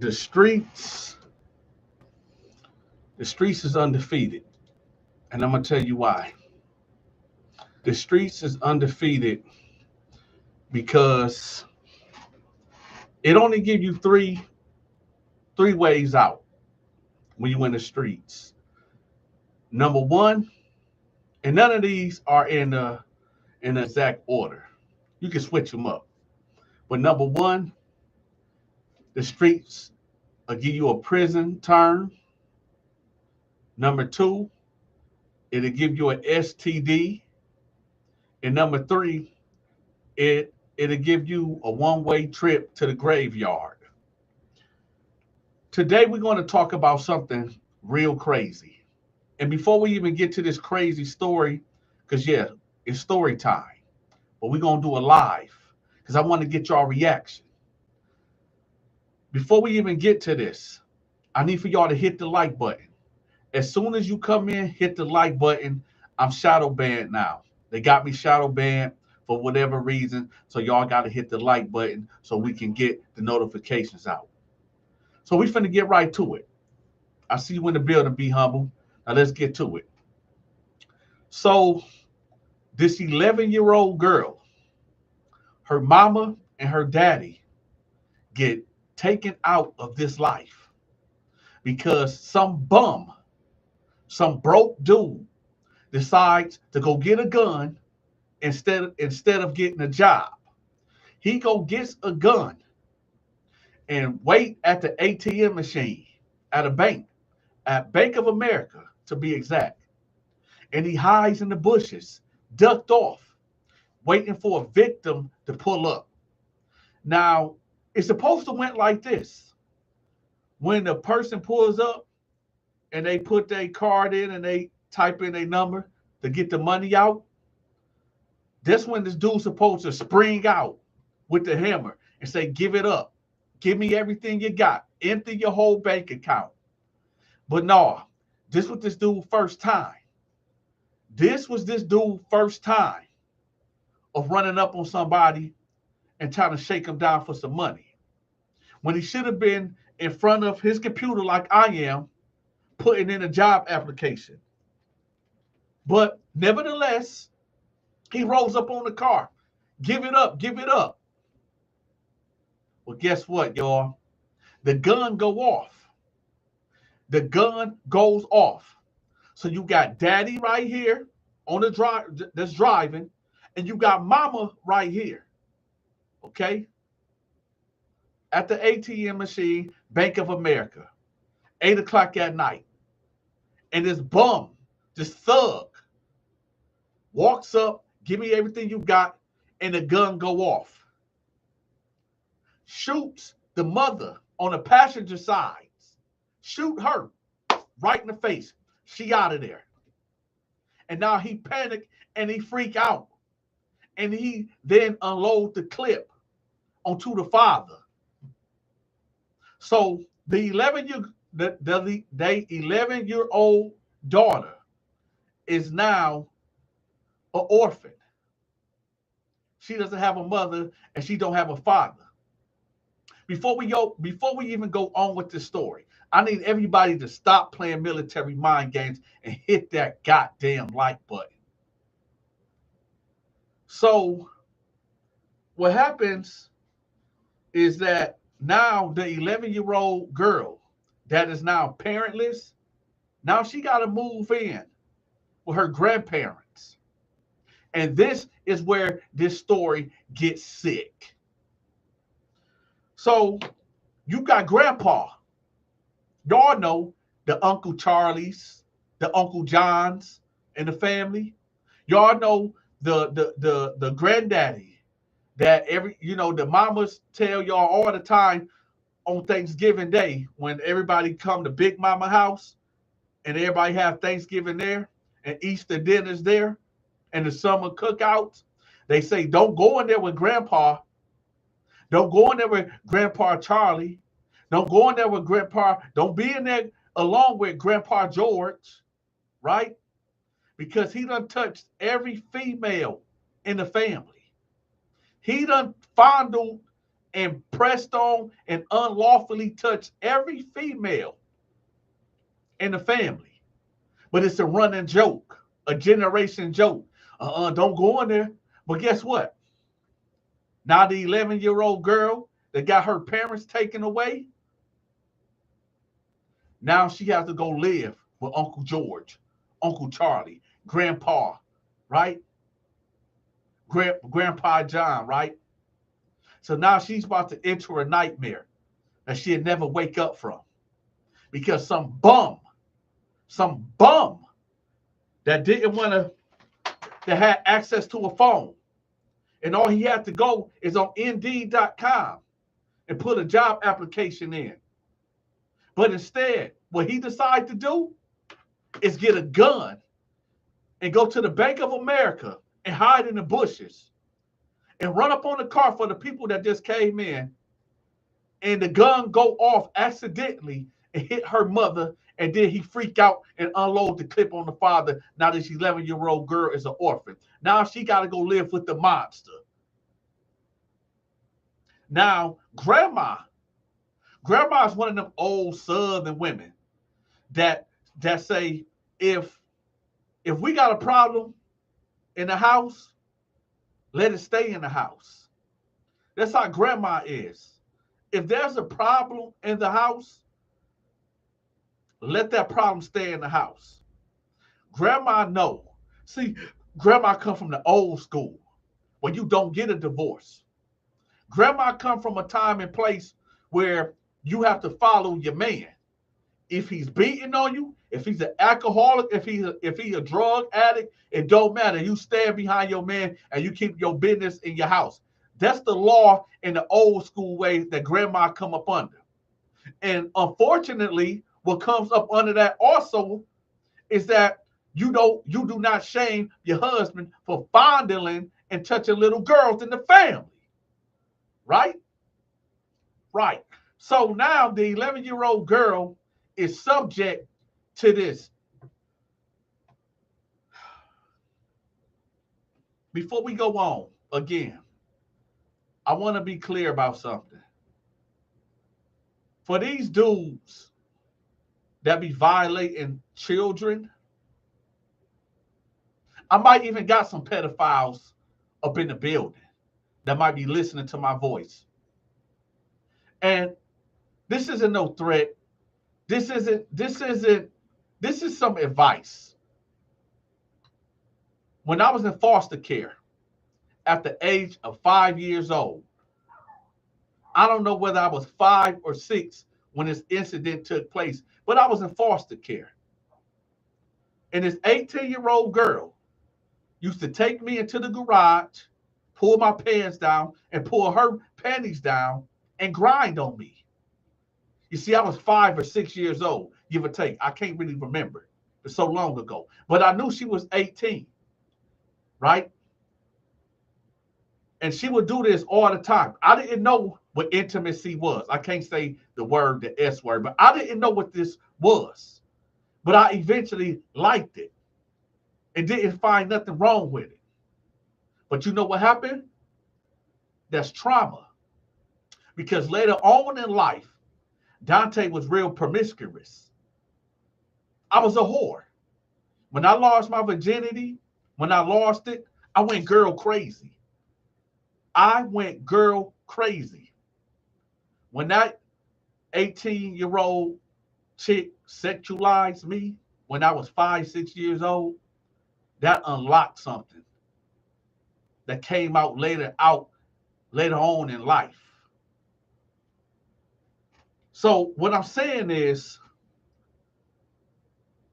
The streets, the streets is undefeated. And I'm gonna tell you why. The streets is undefeated because it only give you three ways out when you in the streets. Number one, and none of these are in the exact order. You can switch them up. But number one, the streets will give you a prison term. Number two, it'll give you an STD. And number three, it'll give you a one-way trip to the graveyard. Today we're going to talk about something real crazy. And before we even get to this crazy story, because yeah, it's story time, but we're going to do a live because I want to get y'all reaction. Before we even get to this, I need for y'all to hit the like button. As soon as you come in, hit the like button. I'm shadow banned now. They got me shadow banned for whatever reason. So y'all got to hit the like button so we can get the notifications out. So we finna get right to it. I see you in the building, Be Humble. Now let's get to it. So this 11-year-old girl, her mama and her daddy get taken out of this life because some bum, some broke dude decides to go get a gun instead of getting a job. He go gets a gun and wait at the ATM machine at a bank, at Bank of America to be exact. And he hides in the bushes, ducked off, waiting for a victim to pull up. Now, it's supposed to went like this. When the person pulls up and they put their card in and they type in a number to get the money out, that's when this dude's supposed to spring out with the hammer and say, give it up. Give me everything you got. Empty your whole bank account. But no, this was this dude first time. This was this dude first time of running up on somebody and trying to shake him down for some money. When he should have been in front of his computer like I am, putting in a job application. But nevertheless, he rolls up on the car. Give it up, give it up. Well, guess what, y'all? The gun go off. The gun goes off. So you got daddy right here on the drive that's driving, and you got mama right here. Okay? At the ATM machine, Bank of America, 8 o'clock at night. And this bum, this thug, walks up, give me everything you got, and the gun go off. Shoots the mother on the passenger side. Shoot her right in the face. She out of there. And now he panic and he freak out. And he then unload the clip onto the father. So the 11-year-old daughter is now an orphan. She doesn't have a mother and she don't have a father. Before we even go on with this story, I need everybody to stop playing military mind games and hit that goddamn like button. So what happens is that now the 11-year-old girl that is now parentless, now she got to move in with her grandparents. And this is where this story gets sick. So you got grandpa. Y'all know the Uncle Charlies, the Uncle Johns in the family. Y'all know the granddaddy that the mamas tell y'all all the time on Thanksgiving Day when everybody come to Big Mama house and everybody have Thanksgiving there and Easter dinners there and the summer cookouts. They say, don't go in there with grandpa. Don't go in there with Grandpa Charlie. Don't go in there with Grandpa. Don't be in there along with Grandpa George, right? Because he done touched every female in the family. He done fondled and pressed on and unlawfully touched every female in the family. But it's a running joke, a generation joke. Don't go in there. But guess what? Now the 11-year-old girl that got her parents taken away, now she has to go live with Uncle George, Uncle Charlie, Grandpa, right? Grandpa John, right? So now she's about to enter a nightmare that she'll never wake up from because some bum that didn't want to, that had access to a phone, and all he had to go is on Indeed.com and put a job application in. But instead, what he decided to do is get a gun and go to the Bank of America and hide in the bushes and run up on the car for the people that just came in, and the gun go off accidentally and hit her mother, and then he freak out and unload the clip on the father. Now this 11-year-old girl is an orphan. Now she got to go live with the monster. Now grandma is one of them old Southern women that say, if we got a problem in the house, let it stay in the house. That's how grandma is. If there's a problem in the house, let that problem stay in the house. Grandma know. See, grandma come from the old school where you don't get a divorce. Grandma come from a time and place where you have to follow your man. If he's beating on you, if he's an alcoholic, if he's a drug addict, it don't matter. You stand behind your man and you keep your business in your house. That's the law in the old school way that grandma come up under. And unfortunately, what comes up under that also is that you do not shame your husband for fondling and touching little girls in the family. Right? Right. So now the 11-year-old girl is subject to this. Before we go on, again, I want to be clear about something. For these dudes that be violating children, I might even got some pedophiles up in the building that might be listening to my voice. And this isn't no threat. This is some advice. When I was in foster care at the age of 5 years old, I don't know whether I was 5 or 6 when this incident took place, but I was in foster care. And this 18-year-old girl used to take me into the garage, pull my pants down, and pull her panties down and grind on me. You see, I was 5 or 6 years old, give or take. I can't really remember. It's so long ago. But I knew she was 18, right? And she would do this all the time. I didn't know what intimacy was. I can't say the word, the S word, but I didn't know what this was. But I eventually liked it and didn't find nothing wrong with it. But you know what happened? That's trauma. Because later on in life, Donta was real promiscuous. I was a whore. When I lost my virginity, when I lost it, I went girl crazy. I went girl crazy. When that 18-year-old chick sexualized me when I was 5, 6 years old, that unlocked something that came out later on in life. So what I'm saying is,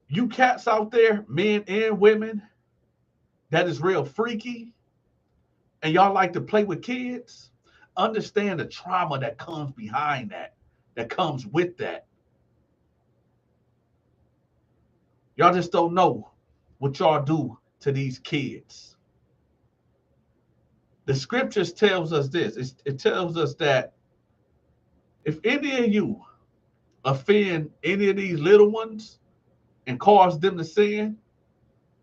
you cats out there, men and women, that is real freaky, and y'all like to play with kids, understand the trauma that comes behind that comes with that. Y'all just don't know what y'all do to these kids. The scriptures tells us this. It tells us that if any of you offend any of these little ones and cause them to sin,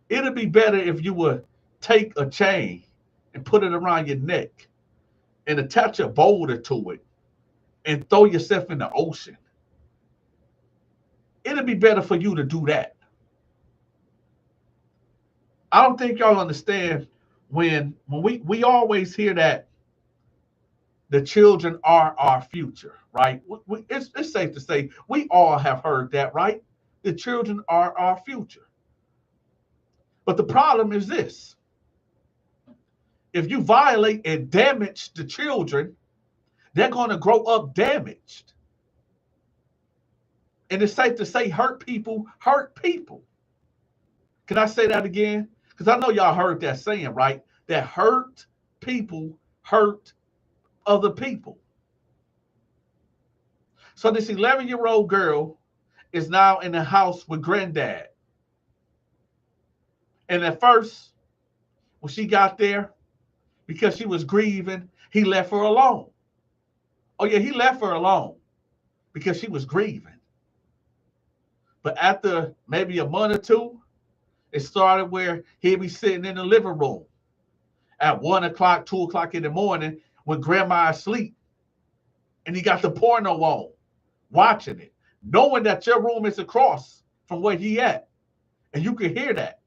it'd be better if you would take a chain and put it around your neck and attach a boulder to it and throw yourself in the ocean. It'll be better for you to do that. I don't think y'all understand when we always hear that the children are our future, right? It's safe to say we all have heard that, right? The children are our future. But the problem is this: if you violate and damage the children, they're going to grow up damaged. And it's safe to say hurt people hurt people. Can I say that again? Because I know y'all heard that saying, right? That hurt people hurt other people. So this 11-year-old girl is now in the house with granddad. And at first, when she got there, because she was grieving, he left her alone. Oh yeah, he left her alone because she was grieving. But after maybe a month or two, it started where he'd be sitting in the living room at 1 o'clock, 2 o'clock in the morning when grandma is asleep. And he got the porno on, watching it, knowing that your room is across from where he at. And you can hear that.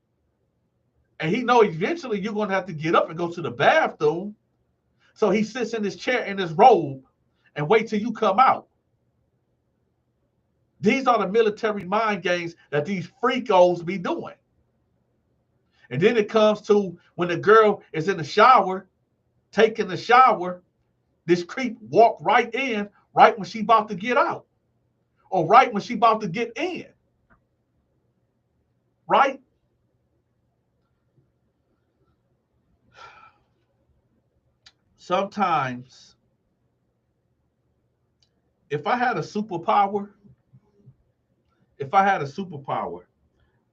And he know eventually you're going to have to get up and go to the bathroom. So he sits in his chair in his robe and wait till you come out. These are the military mind games that these freakos be doing. And then it comes to when the girl is in the shower, taking the shower, this creep walk right in right when she about to get out. Or right when she about to get in. Right? Sometimes, if I had a superpower,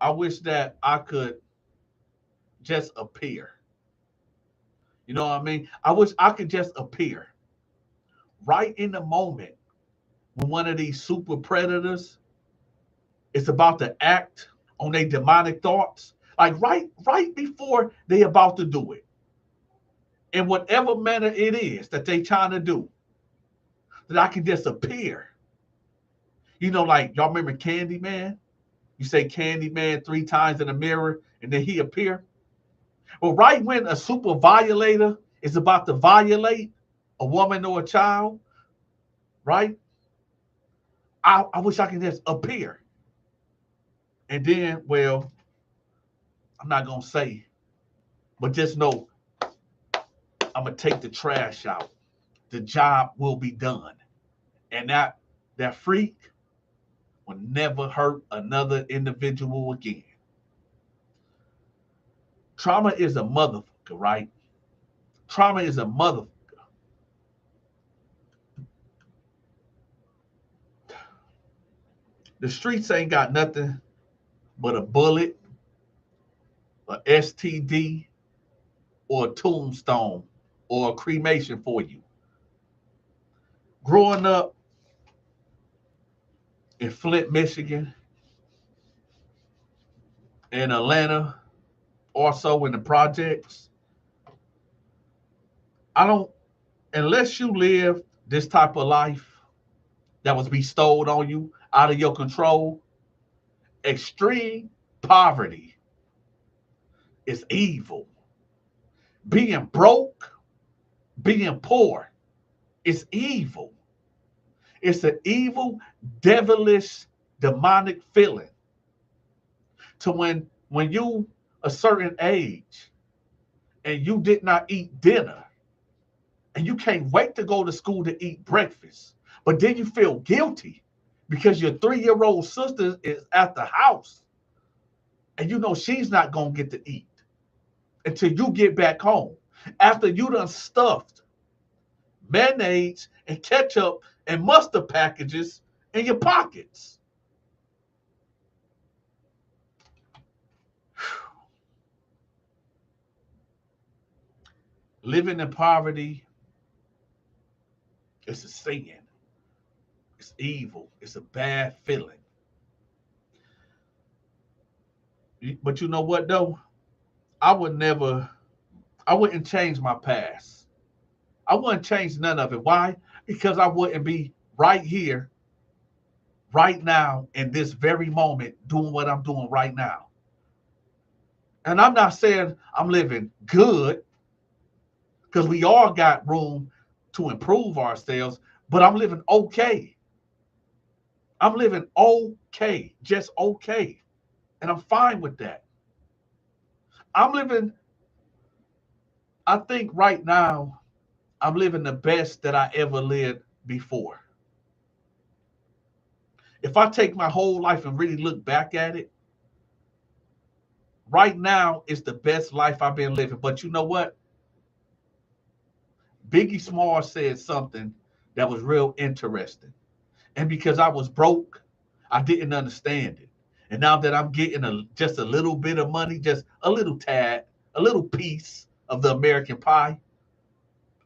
I wish that I could just appear. You know what I mean? I wish I could just appear right in the moment when one of these super predators is about to act on their demonic thoughts, like right before they about to do it, in whatever manner it is that they trying to do, that I can just appear. You know, like y'all remember Candyman? You say Candyman 3 times in the mirror, and then he appear. Well, right when a super violator is about to violate a woman or a child, right? I wish I could just appear. And then, well, I'm not going to say, but just know I'm going to take the trash out. The job will be done. And that freak will never hurt another individual again. Trauma is a motherfucker, right? Trauma is a motherfucker. The streets ain't got nothing but a bullet, a STD, or a tombstone, or a cremation for you. Growing up in Flint, Michigan, in Atlanta, also in the projects, unless you live this type of life that was bestowed on you out of your control, extreme poverty is evil. Being broke, being poor is evil. It's an evil, devilish, demonic feeling. To when you a certain age and you did not eat dinner and you can't wait to go to school to eat breakfast, but then you feel guilty because your 3-year-old sister is at the house and you know she's not going to get to eat until you get back home after you done stuffed mayonnaise and ketchup and mustard packages in your pockets. Living in poverty is a sin. It's evil. It's a bad feeling. But you know what, though? I wouldn't change my past. I wouldn't change none of it. Why? Because I wouldn't be right here, right now, in this very moment, doing what I'm doing right now. And I'm not saying I'm living good, because we all got room to improve ourselves, but I'm living okay. I'm living okay, just okay. And I'm fine with that. I'm living, I think right now, I'm living the best that I ever lived before. If I take my whole life and really look back at it, right now it's the best life I've been living. But you know what? Biggie Small said something that was real interesting. And because I was broke, I didn't understand it. And now that I'm getting just a little bit of money, just a little tad, a little piece of the American pie,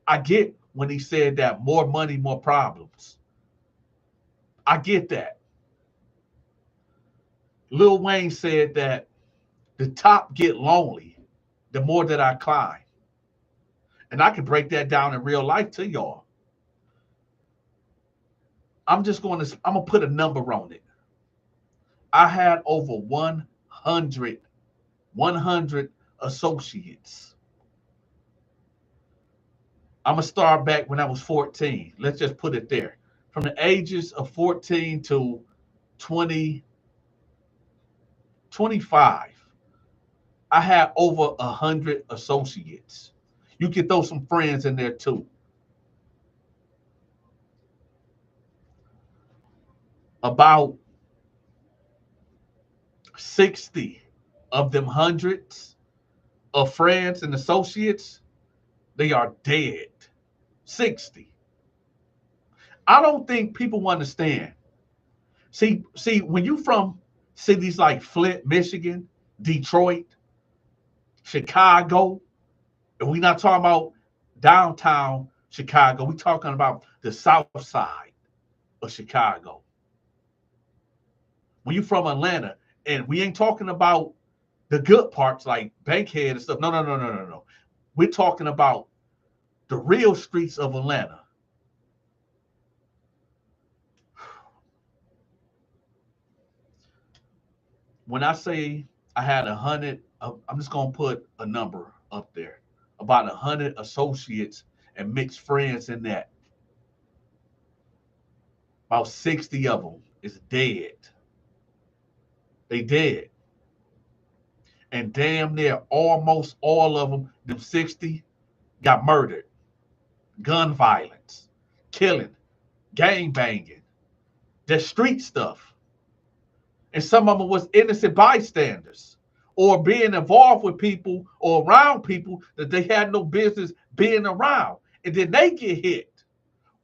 I get when he said that more money, more problems. I get that. Lil Wayne said that the top get lonely the more that I climb. And I can break that down in real life to y'all. I'm gonna put a number on it. I had over 100 associates. I'm gonna start back when I was 14. Let's just put it there. From the ages of 14 to 20, 25, I had over 100 associates. You can throw some friends in there too. About 60 of them hundreds of friends and associates, they are dead. 60. I don't think people understand. See, when you from cities like Flint, Michigan, Detroit, Chicago, and we're not talking about downtown Chicago, we're talking about the south side of Chicago. When you're from Atlanta, and we ain't talking about the good parts like Bankhead and stuff. No, no, no, no, no, no. We're talking about the real streets of Atlanta. When I say I had 100, I'm just gonna put a number up there. About 100 associates and mixed friends in that. About 60 of them is dead. They dead. And damn near almost all of them 60, got murdered. Gun violence, killing, gang banging, just street stuff. And some of them was innocent bystanders or being involved with people or around people that they had no business being around. And then they get hit.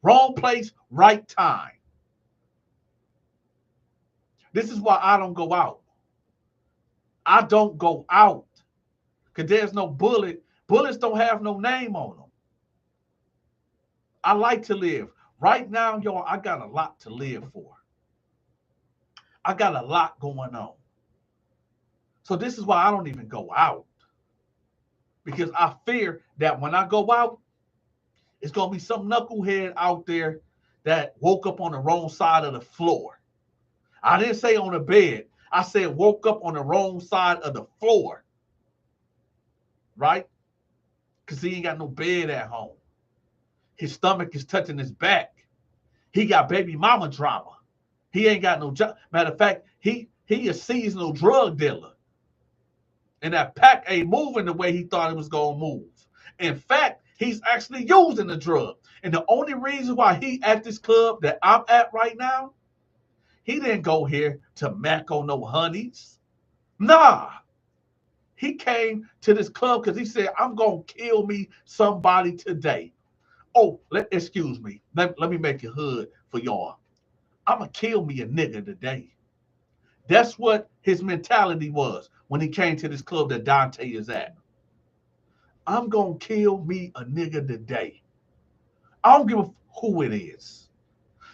Wrong place, right time. This is why I don't go out. I don't go out because there's no bullet. Bullets don't have no name on them. I like to live. Right now, y'all, I got a lot to live for. I got a lot going on. So this is why I don't even go out. Because I fear that when I go out, it's going to be some knucklehead out there that woke up on the wrong side of the floor. I didn't say on the bed. I said woke up on the wrong side of the floor. Right? Because he ain't got no bed at home. His stomach is touching his back. He got baby mama drama. He ain't got no job. Matter of fact, he a seasonal drug dealer. And that pack ain't moving the way he thought it was going to move. In fact, he's actually using the drug. And the only reason why he at this club that I'm at right now, he didn't go here to mac on no honeys. Nah. He came to this club because he said, I'm going to kill me somebody today. Oh, excuse me. Let me make it hood for y'all. I'm going to kill me a nigga today. That's what his mentality was when he came to this club that Donta is at. I'm going to kill me a nigga today. I don't give a who it is.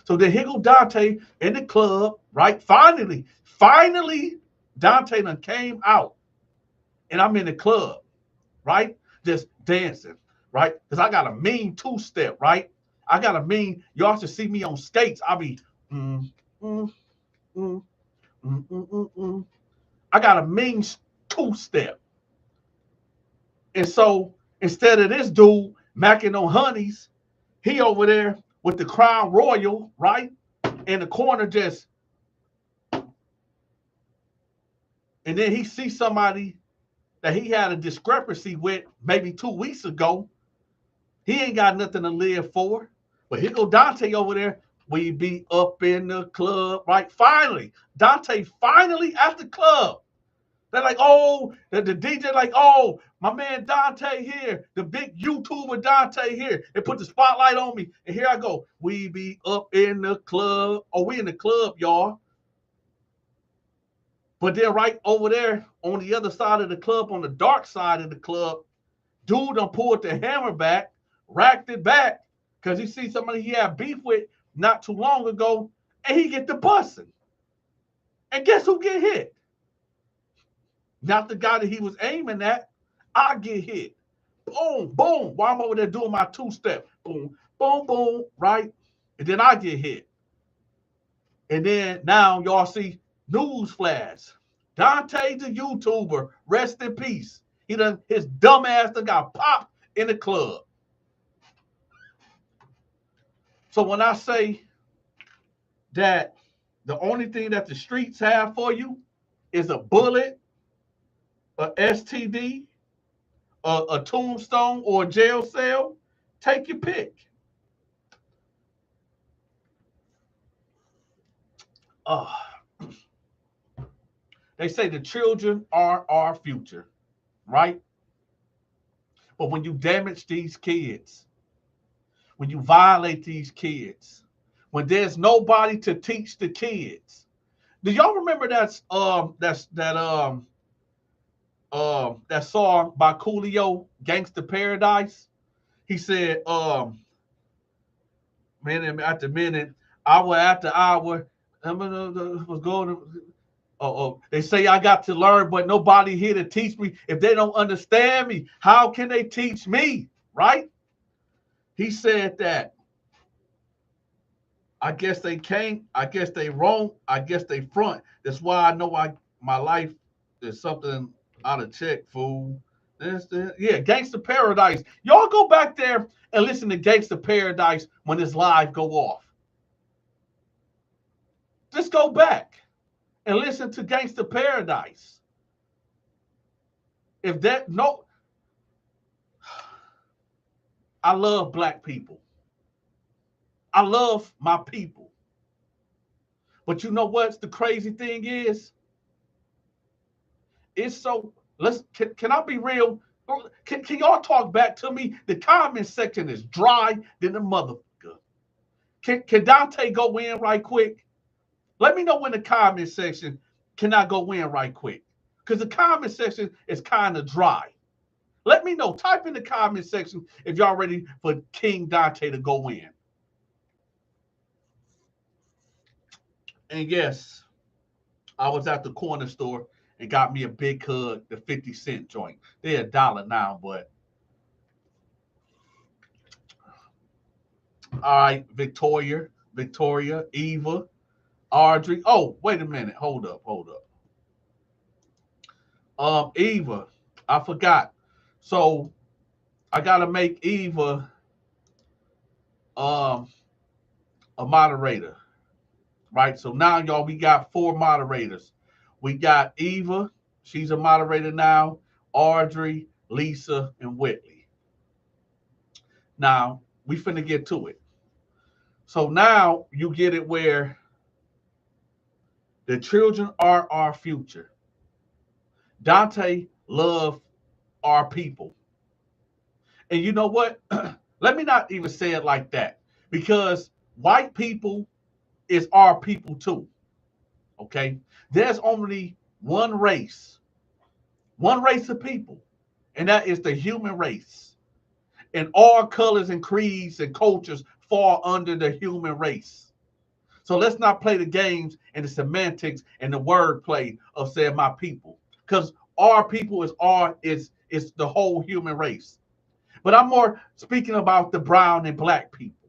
So then here go Donta in the club, right? Finally, Donta done came out. And I'm in the club, right? Just dancing, right? Because I got a mean two-step, right? I got a mean, y'all should see me on skates. I'll be, mm, mm, mm, mm, mm, mm, mm. I got a mean two-step. And so instead of this dude macking on honeys, he over there with the Crown Royal, right? In the corner just, and then he sees somebody that he had a discrepancy with maybe 2 weeks ago. He ain't got nothing to live for. But here go Donta over there. We be up in the club, right? Finally, Donta finally at the club. They're like, oh, the DJ like, oh, my man Donta here, the big YouTuber Donta here. They put the spotlight on me, and here I go. We be up in the club. Oh, we in the club, y'all. But then right over there on the other side of the club, on the dark side of the club, dude done pulled the hammer back, racked it back, because he see somebody he had beef with not too long ago, and he get the busing. And guess who get hit? Not the guy that he was aiming at. I get hit. Boom, boom. While I'm over there doing my two-step. Boom, boom, boom, right? And then I get hit. And then now y'all see news flash. Donta the YouTuber, rest in peace. His dumb ass done got popped in the club. So when I say that the only thing that the streets have for you is a bullet, a STD, a tombstone, or a jail cell, take your pick. They say the children are our future, right? But when you damage these kids, when you violate these kids, when there's nobody to teach the kids, do y'all remember that song by Coolio, Gangsta Paradise? He said, minute after minute, hour after hour, was going to, they say I got to learn, but nobody here to teach me. If they don't understand me, how can they teach me, right? He said that. I guess they can't. I guess they wrong. I guess they front. That's why I know my life is something out of check, fool. Yeah, Gangsta Paradise. Y'all go back there and listen to Gangsta Paradise when this live go off. Just go back and listen to Gangsta Paradise. If that no, I love black people. I love my people. But you know what's the crazy thing is? It's so can I be real? Can y'all talk back to me? The comment section is dry than the motherfucker. Can Donta go in right quick? Let me know in the comment section. Can I go in right quick? Because the comment section is kind of dry. Let me know. Type in the comment section if y'all ready for King Donta to go in. And yes, I was at the corner store and got me a big hug, the 50-cent joint. They're $1 now, but all right, Victoria, Eva, Audrey. Oh, wait a minute. Hold up. Eva, I forgot. So I gotta make Eva a moderator. Right? So now, y'all, we got 4 moderators. We got Eva, she's a moderator now, Audrey, Lisa, and Whitley. Now, we finna get to it. So now you get it where the children are our future. Donta love our people. And you know what? Let me not even say it like that, because white people is our people too. Okay? There's only one race of people, and that is the human race. And all colors and creeds and cultures fall under the human race. So let's not play the games and the semantics and the wordplay of saying my people, because our people is the whole human race. But I'm more speaking about the brown and black people.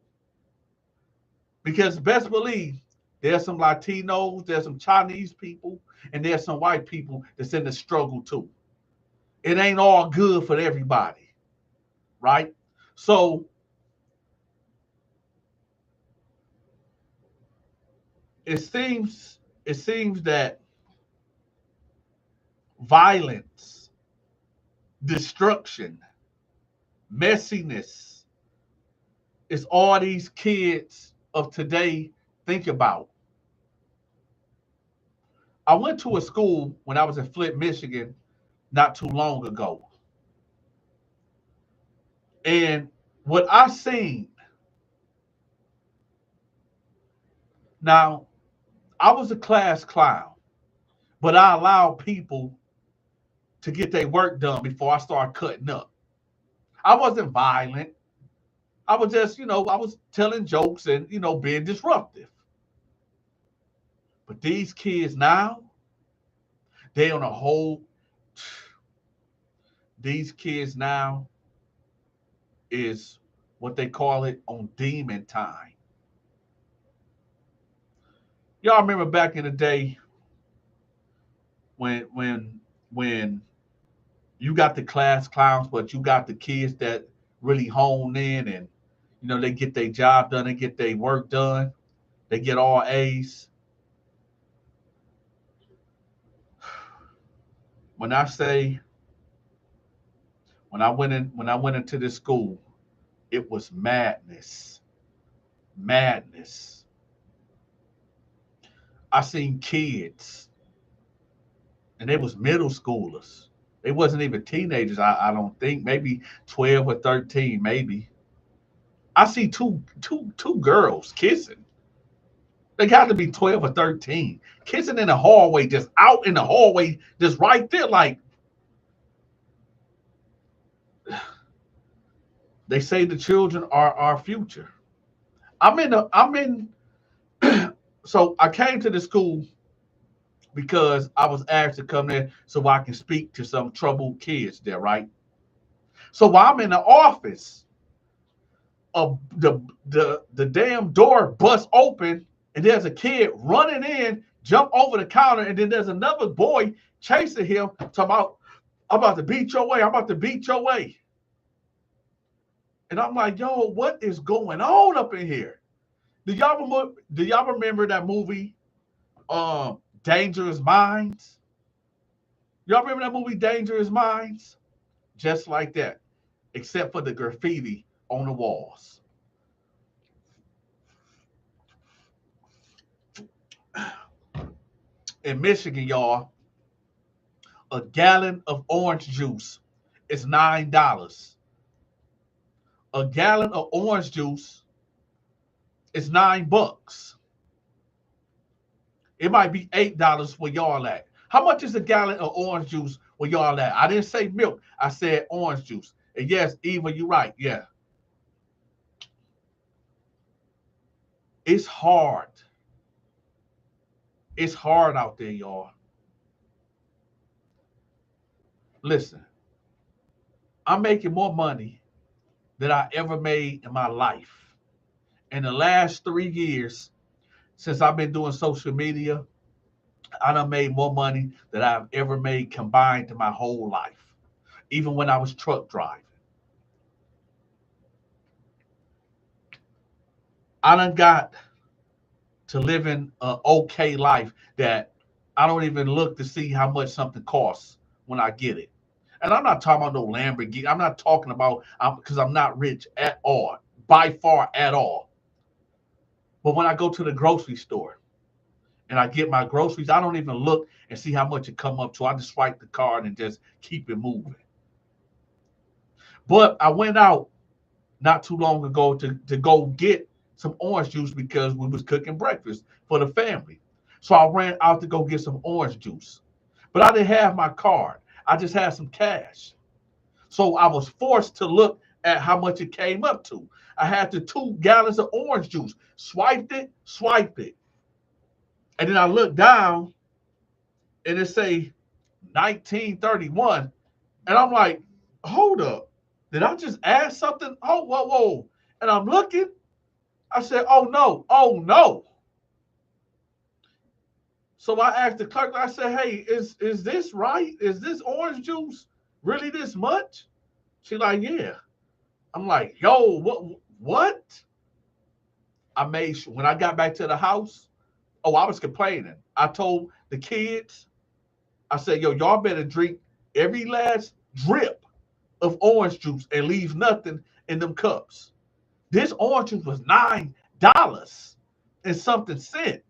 Because best believe there's some Latinos, there's some Chinese people, and there's some white people that's in the struggle too. It ain't all good for everybody, right? So it seems that violence, destruction, messiness is all these kids of today think about. I went to a school when I was in Flint, Michigan, not too long ago. And what I seen, now I was a class clown, but I allowed people to get their work done before I started cutting up. I wasn't violent. I was just, I was telling jokes and, being disruptive. But these kids now, they on a whole, these kids now is what they call it on demon time. Y'all remember back in the day when you got the class clowns, but you got the kids that really hone in and they get their job done, they get their work done, they get all A's. When I say when I went into this school, it was madness. Madness. I seen kids, and they was middle schoolers. They wasn't even teenagers, I don't think, maybe 12 or 13, maybe. I see two girls kissing. They got to be 12 or 13. Kissing in the hallway, just out in the hallway, just right there. Like, they say the children are our future. I'm in so I came to the school because I was asked to come there so I can speak to some troubled kids there, right? So while I'm in the office, the damn door busts open and there's a kid running in, jump over the counter, and then there's another boy chasing him, talking about, I'm about to beat your way, I'm about to beat your way. And I'm like, yo, what is going on up in here? Do y'all remember that movie, Dangerous Minds? Y'all remember that movie, Dangerous Minds? Just like that, except for the graffiti on the walls. In Michigan, y'all, a gallon of orange juice is $9. A gallon of orange juice is $9. It might be $8 where y'all at. How much is a gallon of orange juice where y'all at? I didn't say milk. I said orange juice. And yes, Eva, you're right. Yeah. It's hard. It's hard out there, y'all. Listen, I'm making more money than I ever made in my life. In the last 3 years, since I've been doing social media, I done made more money than I've ever made combined in my whole life, even when I was truck driving. I done got to living an okay life that I don't even look to see how much something costs when I get it. And I'm not talking about no Lamborghini. I'm not talking about, because I'm not rich at all, by far at all. But when I go to the grocery store and I get my groceries, I don't even look and see how much it come up to. I just swipe the card and just keep it moving. But I went out not too long ago to go get some orange juice because we was cooking breakfast for the family. So I ran out to go get some orange juice. But I didn't have my card. I just had some cash. So I was forced to look at how much it came up to. I had the 2 gallons of orange juice. Swiped it. And then I looked down and it say 1931. And I'm like, hold up. Did I just add something? Oh, whoa, whoa. And I'm looking. I said, oh, no. Oh, no. So I asked the clerk, I said, hey, is this right? Is this orange juice really this much? She's like, yeah. I'm like, yo, what? I made sure when I got back to the house, oh, I was complaining. I told the kids, I said, yo, y'all better drink every last drip of orange juice and leave nothing in them cups. This orange juice was $9 and something cent.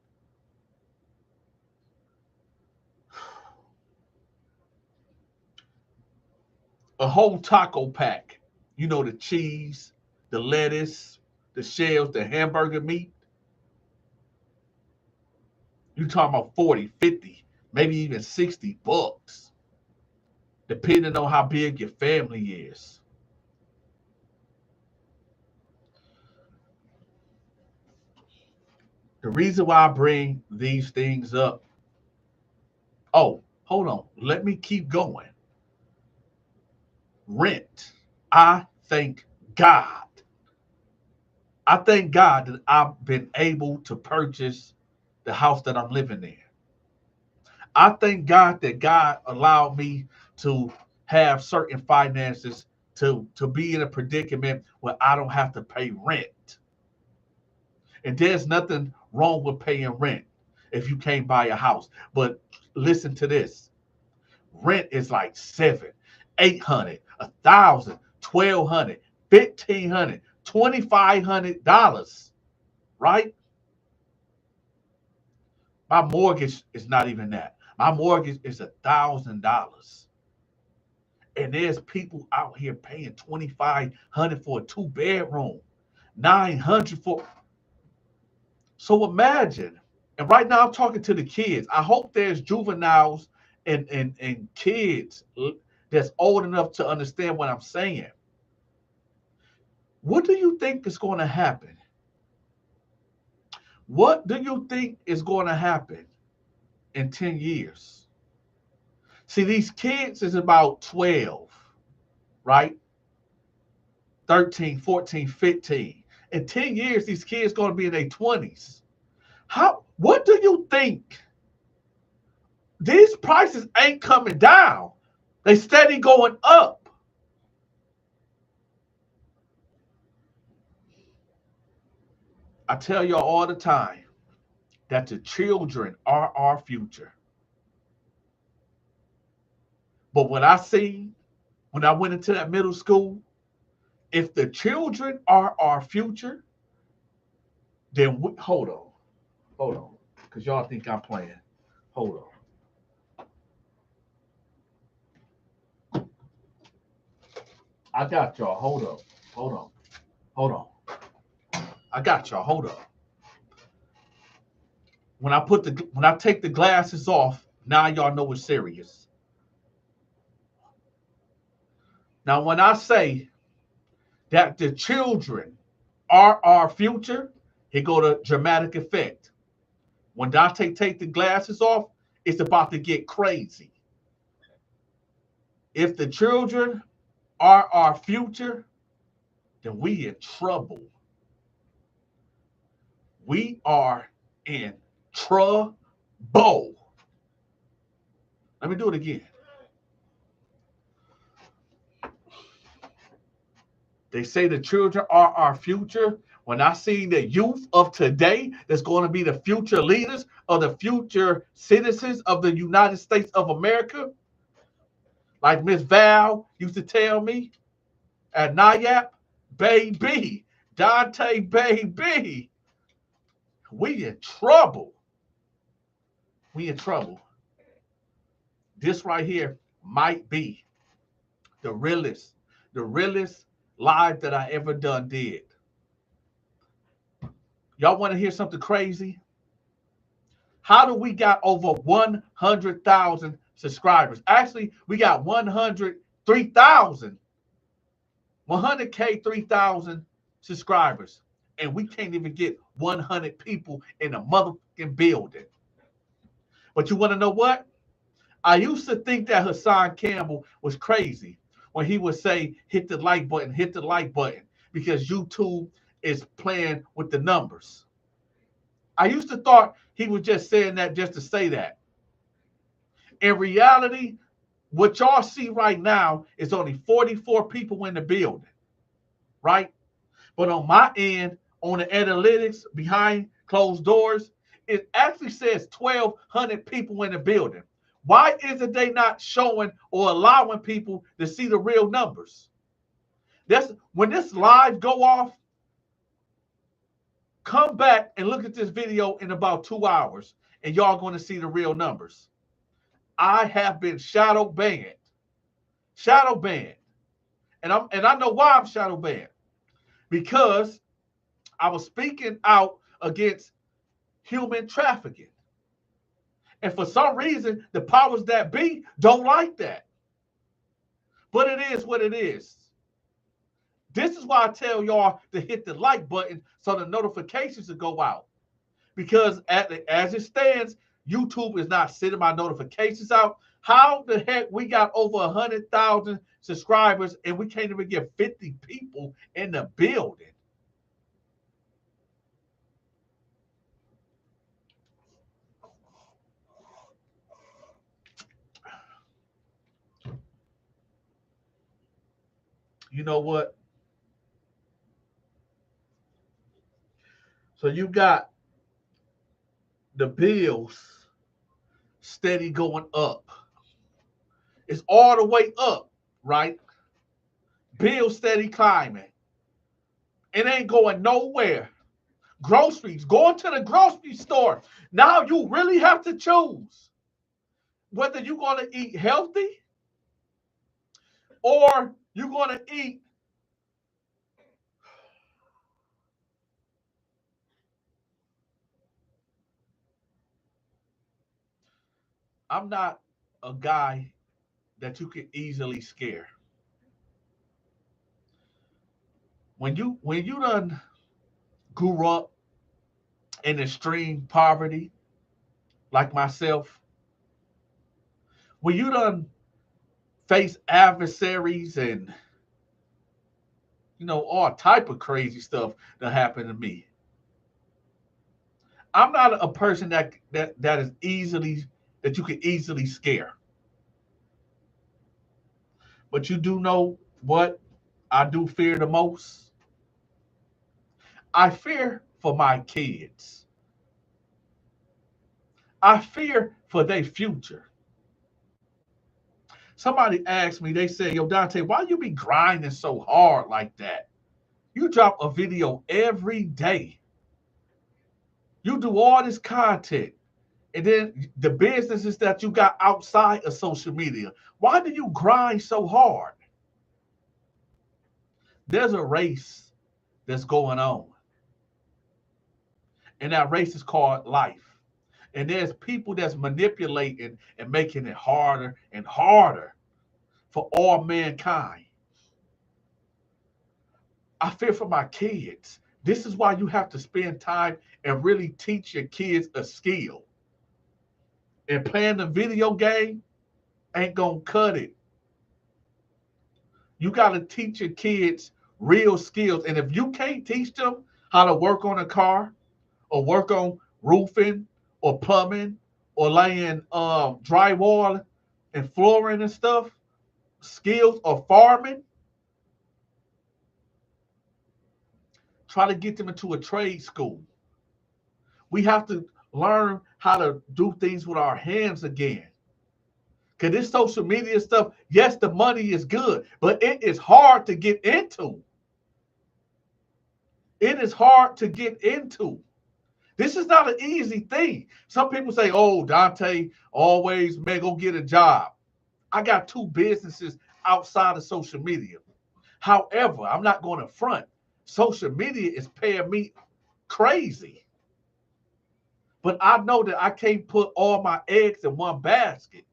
A whole taco pack. You know, the cheese, the lettuce, the shells, the hamburger meat. You talking about 40, 50, maybe even $60, depending on how big your family is. The reason why I bring these things up, oh, hold on. Let me keep going. Rent. I thank God. I thank God that I've been able to purchase the house that I'm living in. I thank God that God allowed me to have certain finances to be in a predicament where I don't have to pay rent. And there's nothing wrong with paying rent if you can't buy a house. But listen to this. Rent is like 800, 1,000, 1,200, 1,500, $2,500, right? My mortgage is not even that. My mortgage is $1,000. And there's people out here paying $2,500 for a 2-bedroom, $900 for. So imagine, and right now I'm talking to the kids. I hope there's juveniles and kids that's old enough to understand what I'm saying. What do you think is going to happen? What do you think is going to happen in 10 years? See, these kids is about 12, right? 13, 14, 15. In 10 years, these kids going to be in their 20s. What do you think? These prices ain't coming down. They steady going up. I tell y'all all the time that the children are our future. But what I see when I went into that middle school, if the children are our future, then hold on, because y'all think I'm playing. Hold on. I got y'all. Hold on. I got y'all. Hold up. When I take the glasses off, now y'all know it's serious. Now, when I say that the children are our future, here go the dramatic effect. When Dante take the glasses off, it's about to get crazy. If the children are our future, then we in trouble. We are in trouble. Let me do it again. They say the children are our future. When I see the youth of today that's going to be the future leaders of the future citizens of the United States of America, like Miss Val used to tell me at NIAP, baby, Dante, baby, we in trouble. We in trouble. This right here might be the realest live that I ever did. Y'all want to hear something crazy? How do we got over 100,000 subscribers? Actually, we got 103,000, 100K, 3,000 subscribers. And we can't even get 100 people in a motherfucking building. But you want to know what? I used to think that Hassan Campbell was crazy. when he would say, hit the like button, because YouTube is playing with the numbers. I used to thought he was just saying that just to say that. In reality, what y'all see right now is only 44 people in the building, right? But on my end, on the analytics behind closed doors, it actually says 1,200 people in the building. Why isn't they not showing or allowing people to see the real numbers? That's when this live go off. Come back and look at this video in about 2 hours, and y'all going to see the real numbers. I have been shadow banned, and I know why I'm shadow banned, because I was speaking out against human trafficking. And for some reason, the powers that be don't like that. But it is what it is. This is why I tell y'all to hit the like button so the notifications will go out. Because as it stands, YouTube is not sending my notifications out. How the heck we got over 100,000 subscribers and we can't even get 50 people in the building? You know what? So you got the bills steady going up. It's all the way up, right? Bills steady climbing. It ain't going nowhere. Groceries, going to the grocery store. Now you really have to choose whether you're going to eat healthy or you're going to eat I'm not a guy that you can easily scare. When you done grew up in extreme poverty, like myself, when you done face adversaries and all type of crazy stuff that happened to me, I'm not a person that is easily that you can easily scare. But you do know what I do fear the most? I fear for my kids. I fear for their future. Somebody asked me, they said, yo, Dante, why you be grinding so hard like that? You drop a video every day. You do all this content. And then the businesses that you got outside of social media. Why do you grind so hard? There's a race that's going on. And that race is called life. And there's people that's manipulating and making it harder and harder for all mankind. I fear for my kids. This is why you have to spend time and really teach your kids a skill. And playing the video game ain't gonna cut it. You got to teach your kids real skills. And if you can't teach them how to work on a car or work on roofing or plumbing or laying drywall and flooring and stuff, skills or farming, try to get them into a trade school. We have to learn how to do things with our hands again. Because this social media stuff, yes, the money is good, but it is hard to get into. It is hard to get into. This is not an easy thing. Some people say, oh, Dante, always, man, go get a job. I got 2 businesses outside of social media. However, I'm not going to front. Social media is paying me crazy. But I know that I can't put all my eggs in one basket.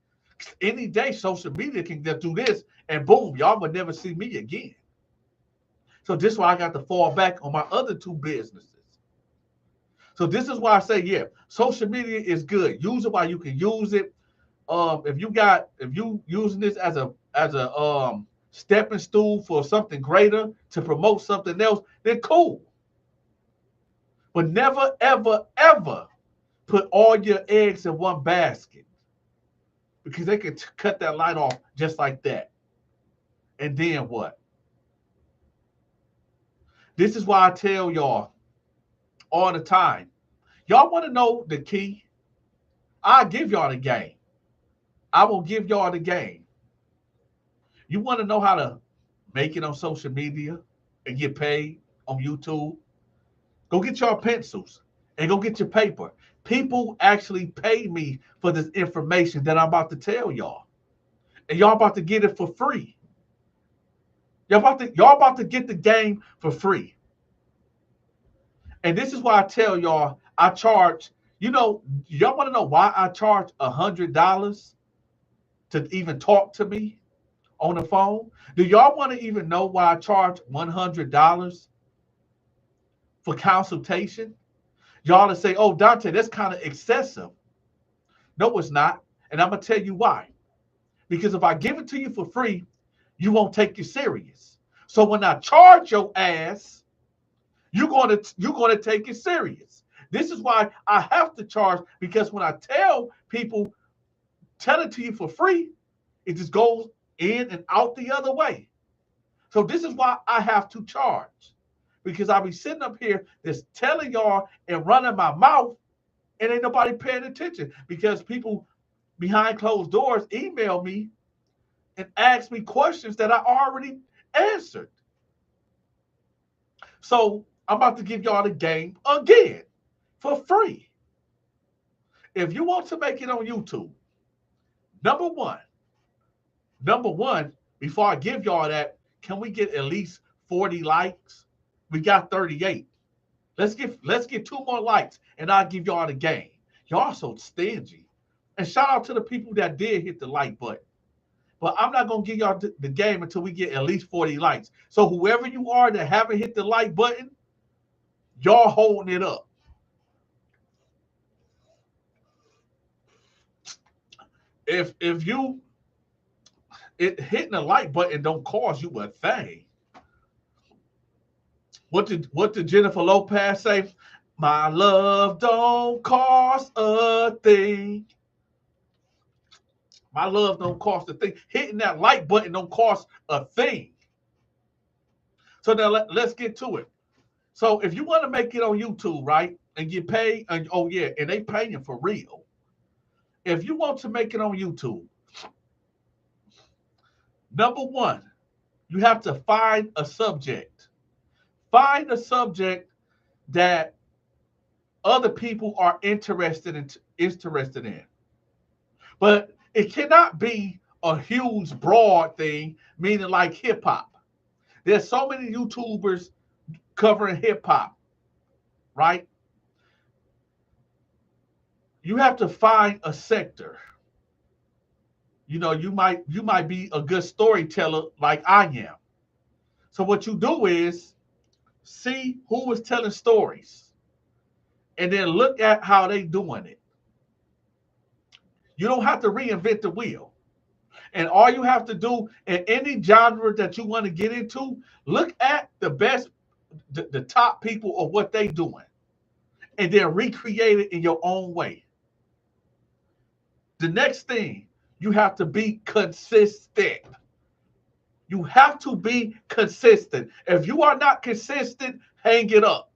Any day, social media can just do this, and boom, y'all would never see me again. So this is why I got to fall back on my other 2 businesses. So this is why I say, yeah, social media is good. Use it while you can use it. If you using this as a stepping stool for something greater to promote something else, then cool. But never, ever, ever put all your eggs in one basket, because they can cut that light off just like that. And then what? This is why I tell y'all all the time. Y'all want to know the key? I'll give y'all the game. I will give y'all the game. You want to know how to make it on social media and get paid on YouTube? Go get your pencils and go get your paper. People actually pay me for this information that I'm about to tell y'all. And y'all about to get it for free. Y'all about to get the game for free. And this is why I tell y'all I charge, y'all want to know why I charge $100 to even talk to me on the phone? Do y'all want to even know why I charge $100 for consultation? Y'all to say, oh, Donta, that's kind of excessive. No, it's not. And I'm going to tell you why. Because if I give it to you for free, you won't take it serious. So when I charge your ass, you're going to take it serious. This is why I have to charge, because when I tell people, tell it to you for free, it just goes in and out the other way. So this is why I have to charge, because I'll be sitting up here just telling y'all and running my mouth, and ain't nobody paying attention, because people behind closed doors email me and ask me questions that I already answered. So I'm about to give y'all the game again for free. If you want to make it on YouTube, number one, before I give y'all that, can we get at least 40 likes? We got 38. Let's get 2 more likes, and I'll give y'all the game. Y'all so stingy. And shout out to the people that did hit the like button. But I'm not going to give y'all the game until we get at least 40 likes. So whoever you are that haven't hit the like button, y'all holding it up. If you hitting the like button don't cost you a thing. What did Jennifer Lopez say? My love don't cost a thing. My love don't cost a thing. Hitting that like button don't cost a thing. So now let's get to it. So if you want to make it on YouTube, right, and get paid, and they paying for real. If you want to make it on YouTube, number one, you have to find a subject. Find a subject that other people are interested in. But it cannot be a huge, broad thing, meaning like hip hop. There's so many YouTubers covering hip hop, right? You have to find a sector. You might be a good storyteller like I am. So what you do is see who is telling stories, and then look at how they doing it. You don't have to reinvent the wheel. And all you have to do in any genre that you want to get into, look at the best, the top people of what they doing, and then recreate it in your own way. The next thing, you have to be consistent. You have to be consistent. If you are not consistent, hang it up.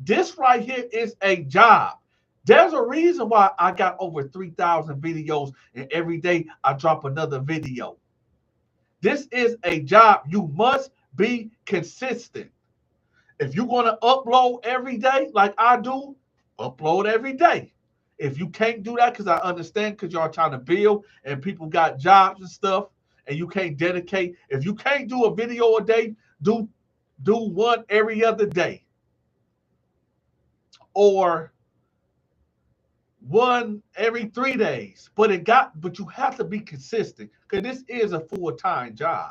This right here is a job. There's a reason why I got over 3,000 videos, and every day I drop another video. This is a job. You must be consistent. If you're going to upload every day like I do, upload every day. If you can't do that, because I understand, because y'all trying to build and people got jobs and stuff, and you can't dedicate. If you can't do a video a day, do one every other day. Or one every 3 days. But you have to be consistent, because this is a full-time job.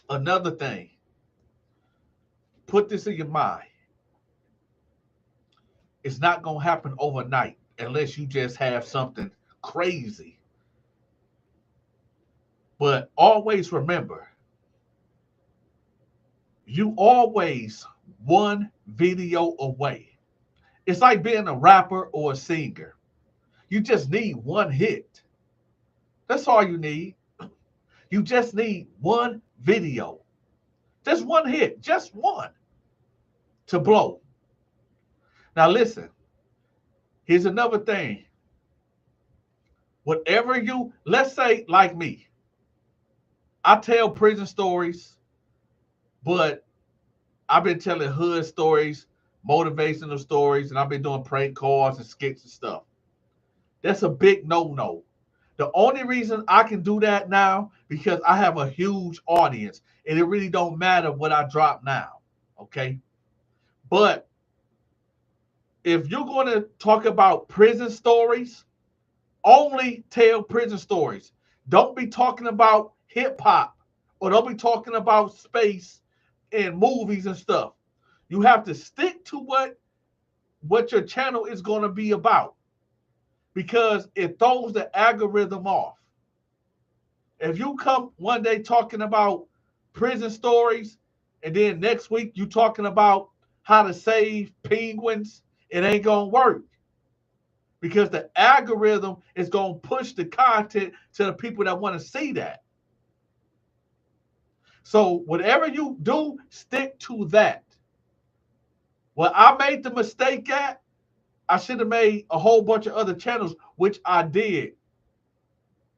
Another thing, put this in your mind. It's not going to happen overnight unless you just have something crazy. But always remember, you always one video away. It's like being a rapper or a singer. You just need one hit. That's all you need. You just need one video. Just one hit, just one to blow. Now listen, here's another thing. Whatever you, let's say like me, I tell prison stories, but I've been telling hood stories, motivational stories, and I've been doing prank calls and skits and stuff. That's a big no-no. The only reason I can do that now because I have a huge audience, and it really don't matter what I drop now, okay? But if you're going to talk about prison stories, only tell prison stories. Don't be talking about hip-hop, or don't be talking about space and movies and stuff. You have to stick to what your channel is going to be about, because it throws the algorithm off. If you come one day talking about prison stories, and then next week you talking about how to save penguins, it ain't gonna work, because the algorithm is gonna push the content to the people that want to see that. So whatever you do, stick to that. Well, I made the mistake at, I should have made a whole bunch of other channels, which I did,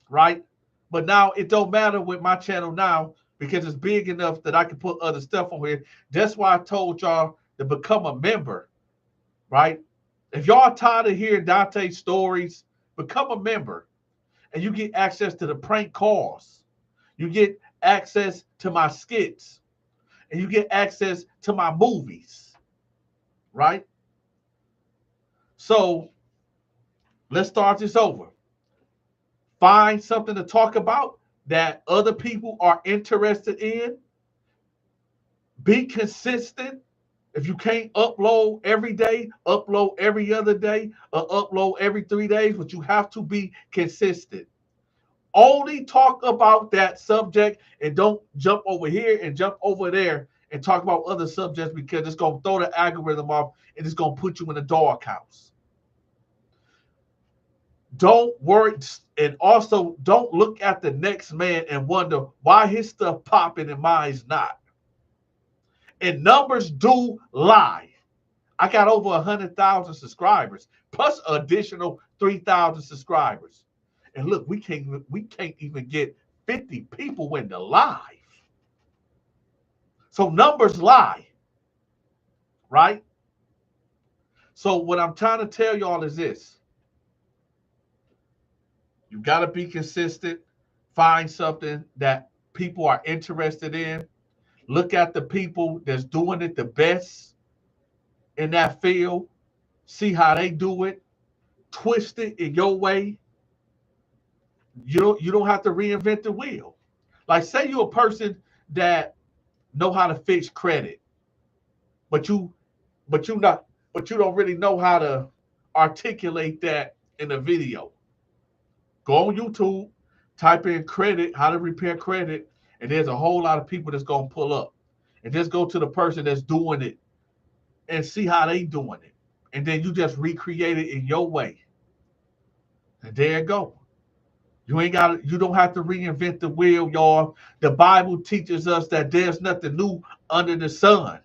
right? But now it don't matter with my channel now, because it's big enough that I can put other stuff on here. That's why I told y'all to become a member, right? If y'all tired of hearing Donta's stories, become a member, and you get access to the prank calls. You get access to my skits, and you get access to my movies, right? So let's start this over. Find something to talk about that other people are interested in. Be consistent. If you can't upload every day, upload every other day, or upload every 3 days, but you have to be consistent. Only talk about that subject, and don't jump over here and jump over there and talk about other subjects, because it's going to throw the algorithm off and it's going to put you in the doghouse. Don't worry, and also don't look at the next man and wonder why his stuff popping and mine's not. And numbers do lie. I got over 100,000 subscribers, plus additional 3,000 subscribers. And look, we can't even get 50 people in the live. So numbers lie, right? So what I'm trying to tell y'all is this. You got to be consistent. Find something that people are interested in. Look at the people that's doing it the best in that field. See how they do it. Twist it in your way. You don't have to reinvent the wheel. Like, say you're a person that know how to fix credit, but you don't really know how to articulate that in a video. Go on YouTube, type in credit, how to repair credit, and there's a whole lot of people that's going to pull up. And just go to the person that's doing it and see how they doing it. And then you just recreate it in your way. And there you go. You don't have to reinvent the wheel, y'all. The Bible teaches us that there's nothing new under the sun.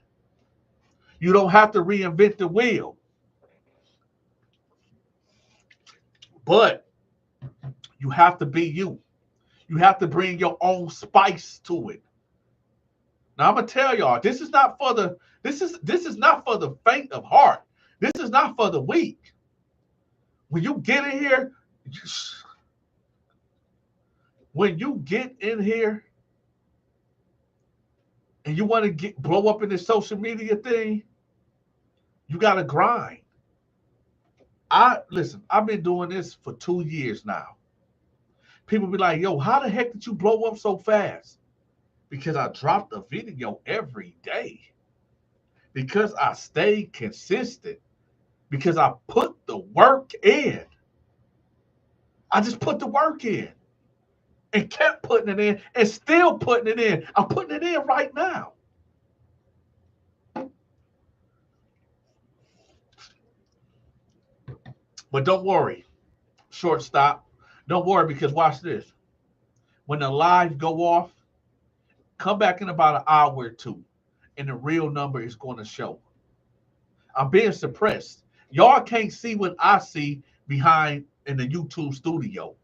You don't have to reinvent the wheel. But you have to be you. You have to bring your own spice to it. Now I'm gonna tell y'all, this is not for the faint of heart. This is not for the weak. When you get in here, and you want to blow up in this social media thing, you gotta grind. Listen, I've been doing this for 2 years now. People be like, yo, how the heck did you blow up so fast? Because I dropped a video every day. Because I stayed consistent. Because I put the work in. I just put the work in and kept putting it in and still putting it in. I'm putting it in right now. But don't worry, shortstop. Don't worry, because watch this. When the live go off, come back in about an hour or two, and the real number is going to show. I'm being suppressed. Y'all can't see what I see behind in the YouTube studio.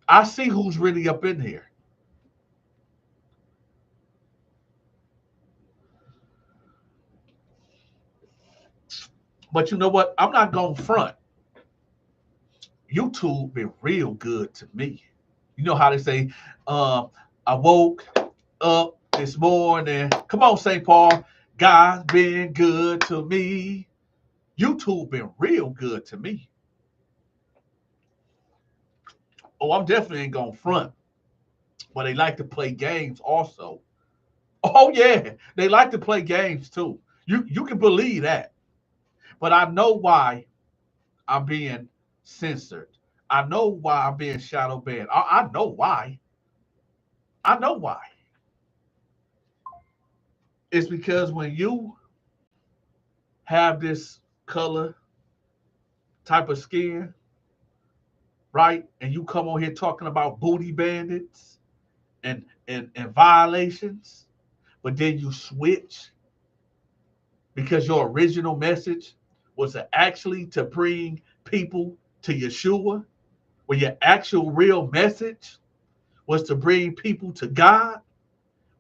I see who's really up in here. But you know what? I'm not going front. YouTube been real good to me. You know how they say, I woke up this morning. Come on, St. Paul. God's been good to me. YouTube been real good to me. Oh, I'm definitely ain't going front. But they like to play games also. Oh, yeah. They like to play games too. You can believe that. But I know why I'm being censored. I know why I'm being shadow banned. I know why. I know why. It's because when you have this color type of skin, right? And you come on here talking about booty bandits and violations, but then you switch because your original message was actually to bring people to Yeshua, where your actual real message was to bring people to God.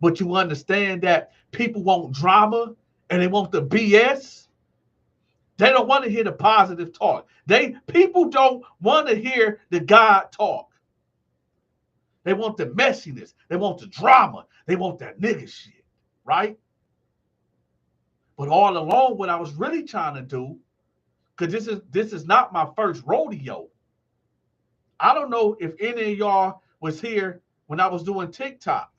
But you understand that people want drama and they want the BS. They don't want to hear the positive talk. People don't want to hear the God talk. They want the messiness. They want the drama. They want that nigga shit, right? But all along, what I was really trying to do, because this is not my first rodeo. I don't know if any of y'all was here when I was doing TikTok.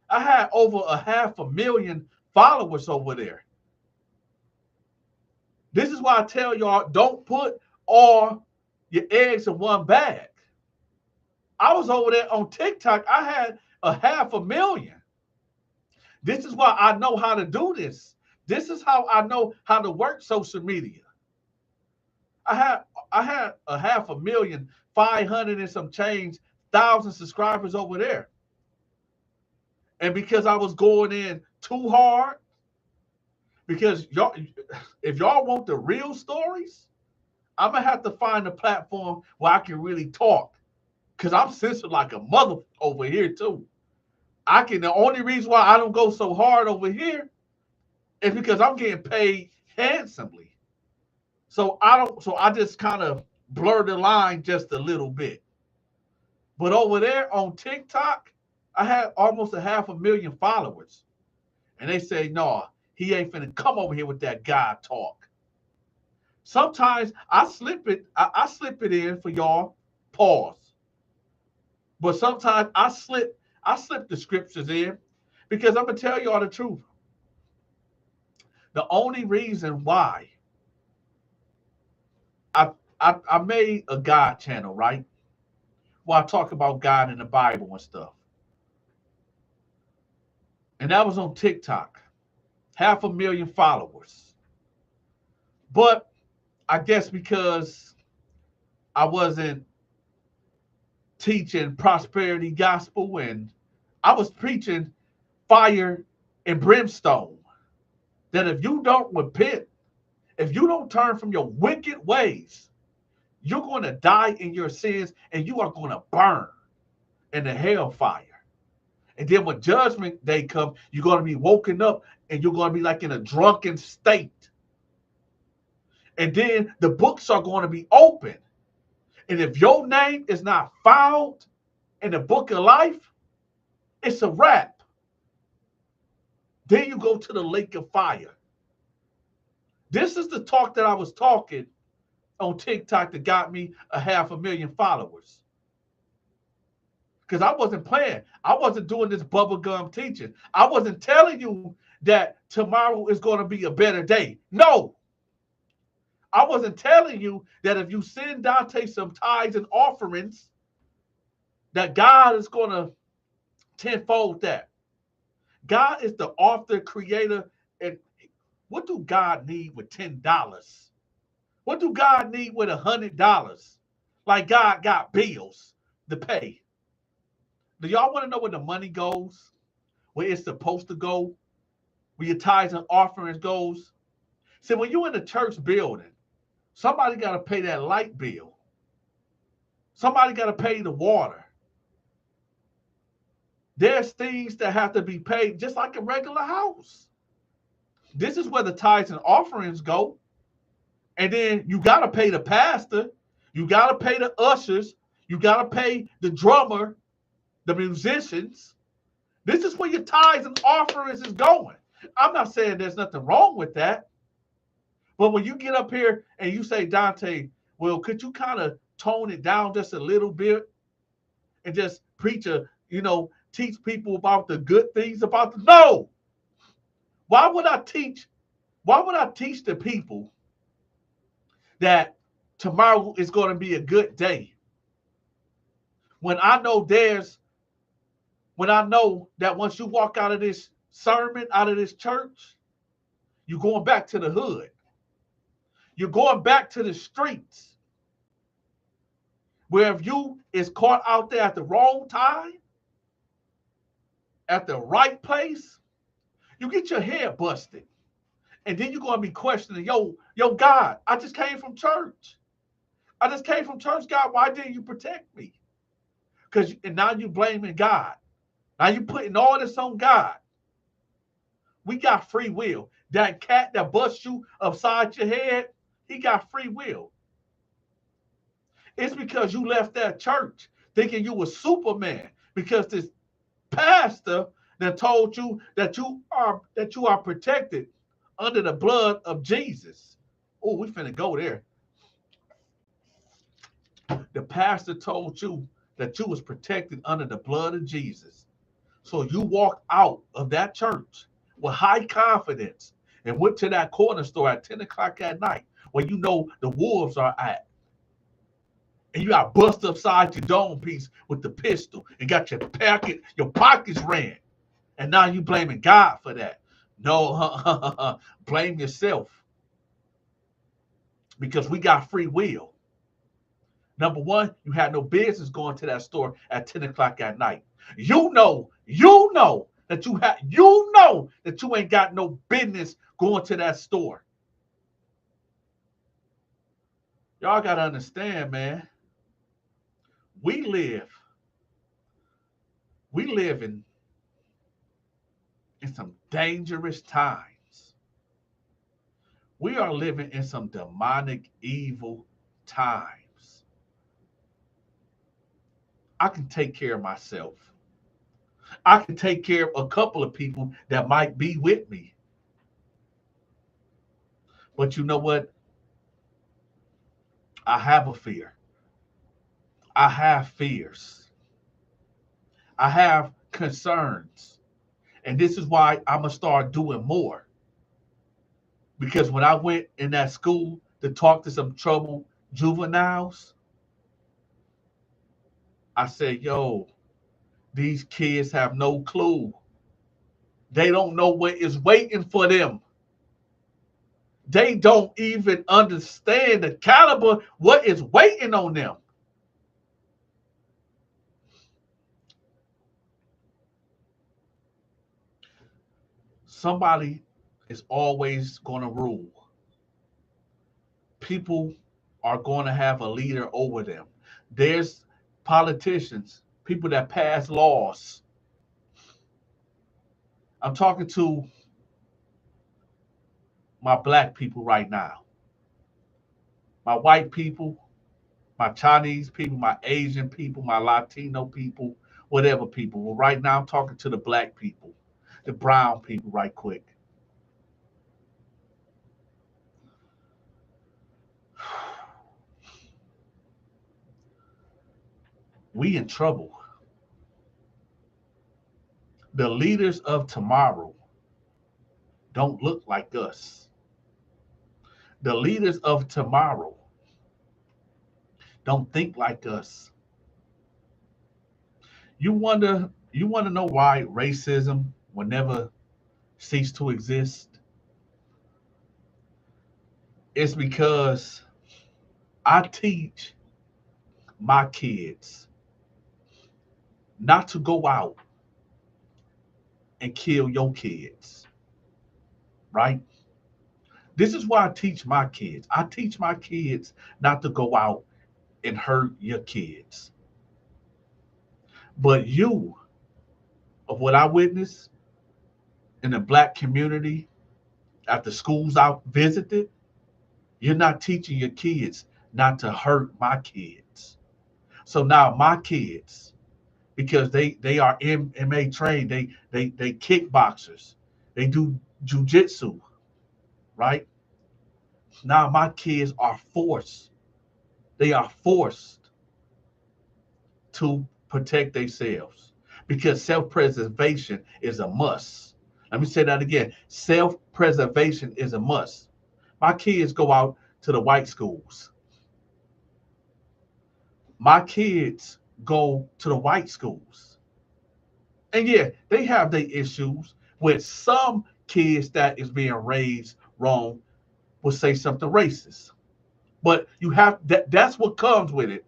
I had over 500,000 followers over there. This is why I tell y'all, don't put all your eggs in one bag. I was over there on TikTok. I had 500,000. This is why I know how to do this. This is how I know how to work social media. I had 500,000, 500 and some change, 1,000 subscribers over there. And because I was going in too hard, because y'all, if y'all want the real stories, I'm gonna have to find a platform where I can really talk. Cause I'm censored like a mother over here too. The only reason why I don't go so hard over here is because I'm getting paid handsomely. So I just kind of blur the line just a little bit. But over there on TikTok, I had almost 500,000 followers. And they say, no, he ain't finna come over here with that God talk. Sometimes I slip it in for y'all. Pause. But sometimes I slip the scriptures in because I'm gonna tell y'all the truth. The only reason why I made a God channel, right? Where I talk about God in the Bible and stuff. And that was on TikTok. 500,000 followers. But I guess because I wasn't teaching prosperity gospel and I was preaching fire and brimstone. That if you don't repent, if you don't turn from your wicked ways, you're going to die in your sins and you are going to burn in the hellfire. And then when judgment day comes, you're going to be woken up and you're going to be like in a drunken state. And then the books are going to be open. And if your name is not found in the book of life, it's a wrap. Then you go to the lake of fire. This is the talk that I was talking on TikTok that got me 500,000 followers. Because I wasn't playing. I wasn't doing this bubblegum teaching. I wasn't telling you that tomorrow is going to be a better day. No. I wasn't telling you that if you send Dante some tithes and offerings, that God is going to tenfold that. God is the author, creator, and what do God need with $10? What do God need with $100? Like God got bills to pay. Do y'all want to know where the money goes? Where it's supposed to go? Where your tithes and offerings goes? See, when you're in the church building, somebody got to pay that light bill. Somebody got to pay the water. There's things that have to be paid just like a regular house. This is where the tithes and offerings go. And then you got to pay the pastor. You got to pay the ushers. You got to pay the drummer, the musicians. This is where your tithes and offerings is going. I'm not saying there's nothing wrong with that. But when you get up here and you say, Dante, well, could you kind of tone it down just a little bit and just preach teach people about the good things about the no. Why would I teach the people that tomorrow is going to be a good day when I know that once you walk out of this sermon, out of this church, you're going back to the hood. You're going back to the streets. Where if you is caught out there at the wrong time, at the right place, you get your head busted. And then you're going to be questioning, yo, God, I just came from church. God. Why didn't you protect me? And now you're blaming God. Now you're putting all this on God. We got free will. That cat that busts you upside your head, he got free will. It's because you left that church thinking you were Superman because this pastor that told you that you are protected under the blood of Jesus. Oh, we finna go there. The pastor told you that you was protected under the blood of Jesus. So you walked out of that church with high confidence and went to that corner store at 10 o'clock at night where you know the wolves are at. And you got busted upside your dome piece with the pistol and got your pockets ran. And now you blaming God for that. No, blame yourself. Because we got free will. Number one, you had no business going to that store at 10 o'clock at night. You know that you ain't got no business going to that store. Y'all got to understand, man. We live in some dangerous times. We are living in some demonic, evil times. I can take care of myself. I can take care of a couple of people that might be with me. But you know what? I have a fear. I have fears. I have concerns. And this is why I'm going to start doing more. Because when I went in that school to talk to some troubled juveniles, I said, yo, these kids have no clue. They don't know what is waiting for them. They don't even understand the caliber, what is waiting on them. Somebody is always going to rule. People are going to have a leader over them. There's politicians, people that pass laws. I'm talking to my black people right now, my white people, my Chinese people, my Asian people, my Latino people, whatever people. Well, right now I'm talking to the black people, the brown people right quick. We in trouble. The leaders of tomorrow don't look like us. The leaders of tomorrow don't think like us. You want to know why racism will never cease to exist? It's because I teach my kids not to go out and kill your kids, right? This is why I teach my kids. I teach my kids not to go out and hurt your kids. But you, of what I witnessed in the black community after schools I visited, you're not teaching your kids not to hurt my kids. So now my kids, because they are MMA trained, they kickboxers, they do jujitsu, right? Now my kids are forced. They are forced to protect themselves because self-preservation is a must. Let me say that again. Self-preservation is a must. My kids go out to the white schools. My kids go to the white schools. And yeah, they have their issues with some kids that is being raised wrong will say something racist. But you have that's what comes with it.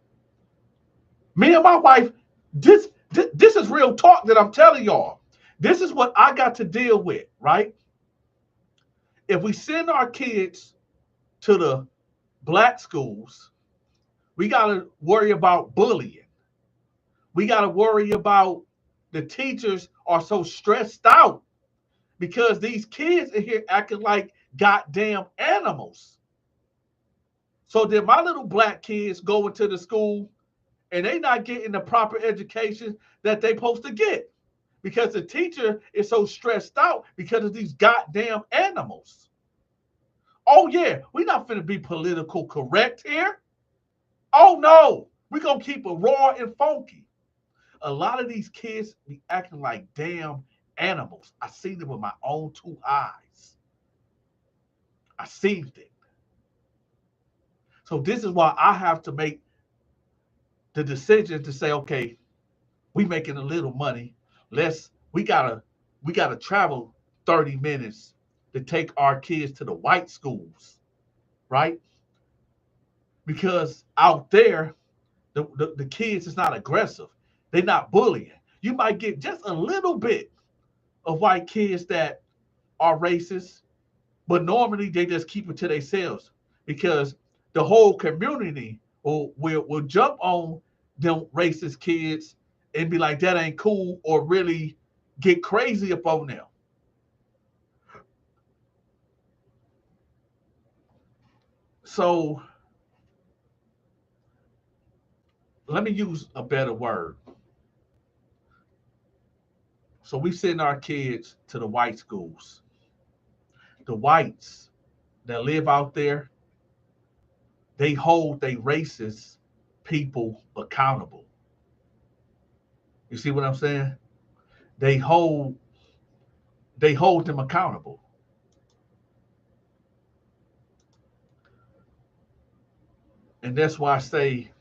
Me and my wife, this is real talk that I'm telling y'all. This is what I got to deal with, right? If we send our kids to the black schools, we got to worry about bullying. We got to worry about the teachers are so stressed out because these kids are here acting like goddamn animals. So then my little black kids go into the school and they not getting the proper education that they supposed to get because the teacher is so stressed out because of these goddamn animals. Oh yeah, we not finna be political correct here. Oh no, we gonna keep it raw and funky. A lot of these kids be acting like damn animals. I seen it with my own two eyes. I seen it. So this is why I have to make the decision to say, okay, we making a little money. We gotta travel 30 minutes to take our kids to the white schools, right? Because out there, the kids is not aggressive. They're not bullying. You might get just a little bit of white kids that are racist, but normally they just keep it to themselves because the whole community will jump on them racist kids and be like, that ain't cool, or really get crazy upon them. So let me use a better word. So we send our kids to the white schools. The whites that live out there, they hold they racist people accountable. You see what I'm saying? They hold they hold them accountable. And that's why I say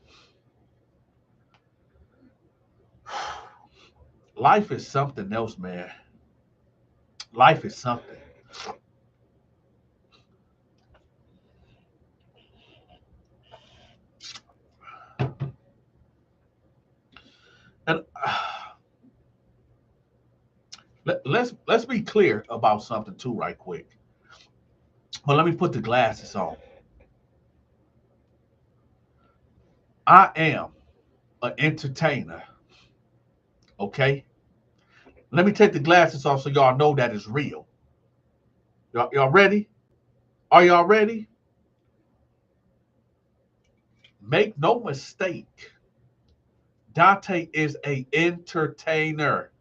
life is something else, man. Life is something. And let's be clear about something too, right quick. But let me put the glasses on. I am an entertainer. Okay. Let me take the glasses off so y'all know that it's real. Y'all ready? Are y'all ready? Make no mistake. Dante is a entertainer.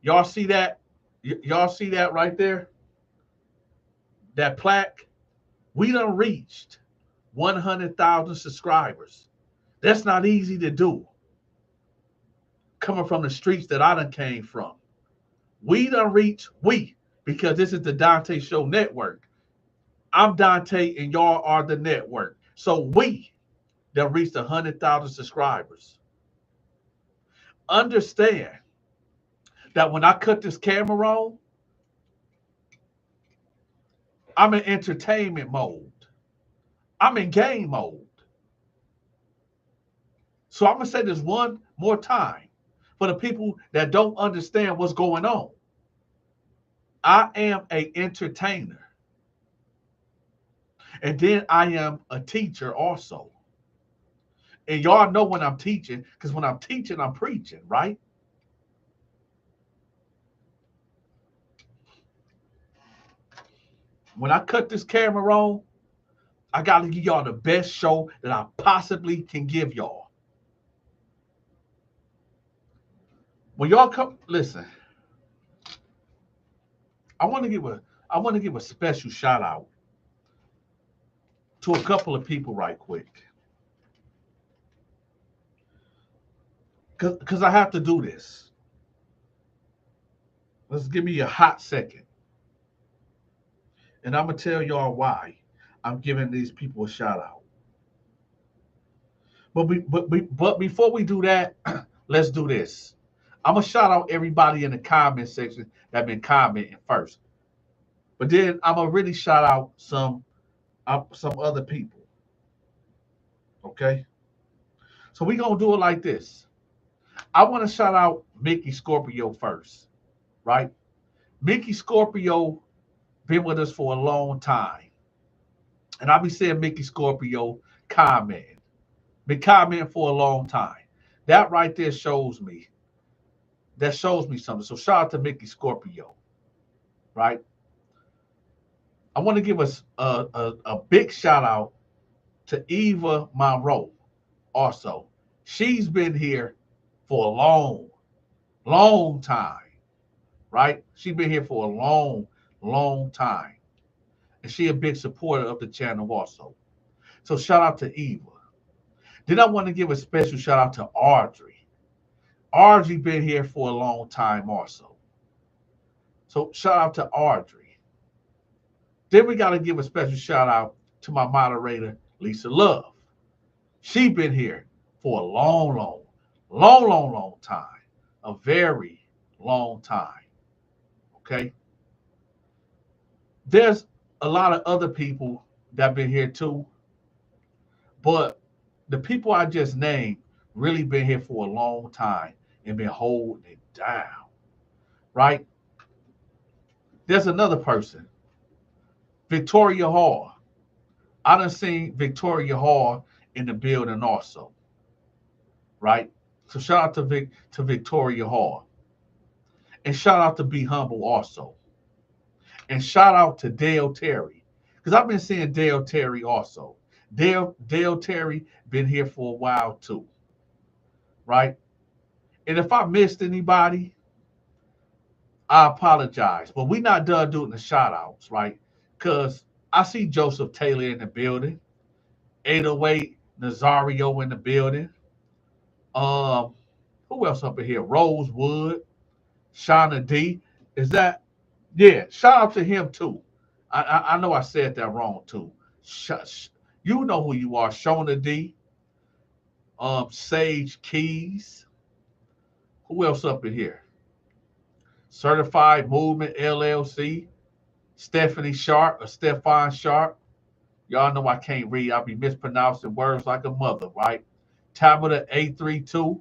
Y'all see that? Y'all see that right there? That plaque? We done reached 100,000 subscribers. That's not easy to do. Coming from the streets that I done came from. We done reached, because this is the Dante Show Network. I'm Dante, and y'all are the network. So we that reached 100,000 subscribers. Understand that when I cut this camera on, I'm in entertainment mode. I'm in game mode. So I'm gonna say this one more time for the people that don't understand what's going on. I am a entertainer, and then I am a teacher also. And y'all know when I'm teaching, because when I'm teaching, I'm preaching, right? When I cut this camera on, I got to give y'all the best show that I possibly can give y'all. When y'all come, listen, I want to give a special shout out to a couple of people right quick. Because I have to do this. Let's give me a hot second. And I'm going to tell y'all why I'm giving these people a shout out. But before we do that, let's do this. I'm going to shout out everybody in the comment section that been commenting first. But then I'm going to really shout out some other people. Okay? So we're going to do it like this. I want to shout out Mickey Scorpio first, right? Mickey Scorpio been with us for a long time. And I'll be saying Mickey Scorpio commenting. Been commenting for a long time. That right there shows me. That shows me something. So shout out to Mickey Scorpio, right? I want to give us a big shout out to Eva Monroe also. She's been here for a long time, right? She's been here for a long time. And she a big supporter of the channel also. So shout out to Eva. Then I want to give a special shout out to Audrey. Audrey been here for a long time also. So shout out to Audrey. Then we got to give a special shout out to my moderator, Lisa Love. She been here for a long time. A very long time. Okay? There's a lot of other people that been here too. But the people I just named really been here for a long time and been holding it down. Right? There's another person, Victoria Hall. I done seen Victoria Hall in the building also. Right? So shout out to Victoria Hall. And shout out to Be Humble also. And shout out to Dale Terry. Because I've been seeing Dale Terry also. Dale Terry been here for a while too. Right? And if I missed anybody, I apologize. But we're not done doing the shout outs, right? Because I see Joseph Taylor in the building, 808 Nazario in the building. Who else up in here? Rosewood, Shauna D. Is that? Yeah, shout out to him too. I know I said that wrong too. You know who you are, Shauna D. Sage Keys. Who else up in here? Certified Movement LLC. Stephanie Sharp or Stefan Sharp. Y'all know I can't read. I'll be mispronouncing words like a mother, right? Tabitha A32.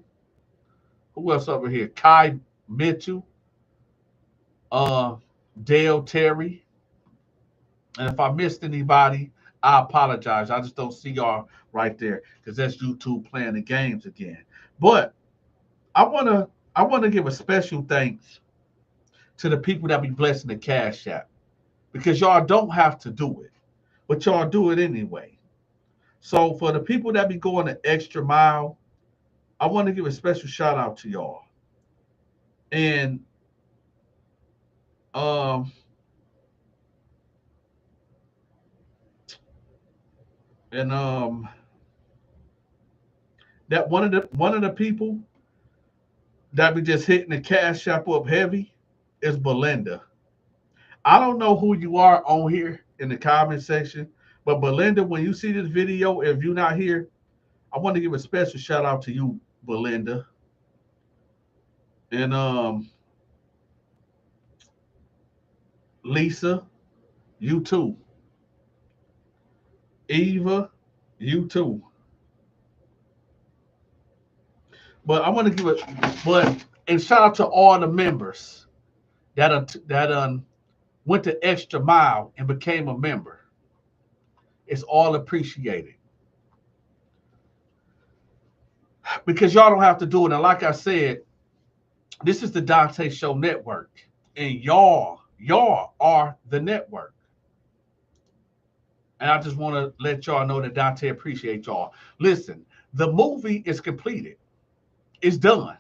Who else over here? Kai Mitchell. Uh, Dale Terry. And if I missed anybody, I apologize. I just don't see y'all right there because that's YouTube playing the games again. But I wanna give a special thanks to the people that be blessing the Cash App because y'all don't have to do it, but y'all do it anyway. So for the people that be going the extra mile, I want to give a special shout out to y'all. And um and that one of the people that be just hitting the Cash App up heavy is Belinda. I don't know who you are on here, in the comment section. But Belinda, when you see this video, if you're not here, I want to give a special shout out to you, Belinda. And Lisa, you too. Eva, you too. But I want to give it, but and shout out to all the members that went the extra mile and became a member. It's all appreciated because y'all don't have to do it. And like I said, this is the Donta Show Network, and y'all are the network. And I just want to let y'all know that Donta appreciates y'all. Listen, the movie is completed. It's done.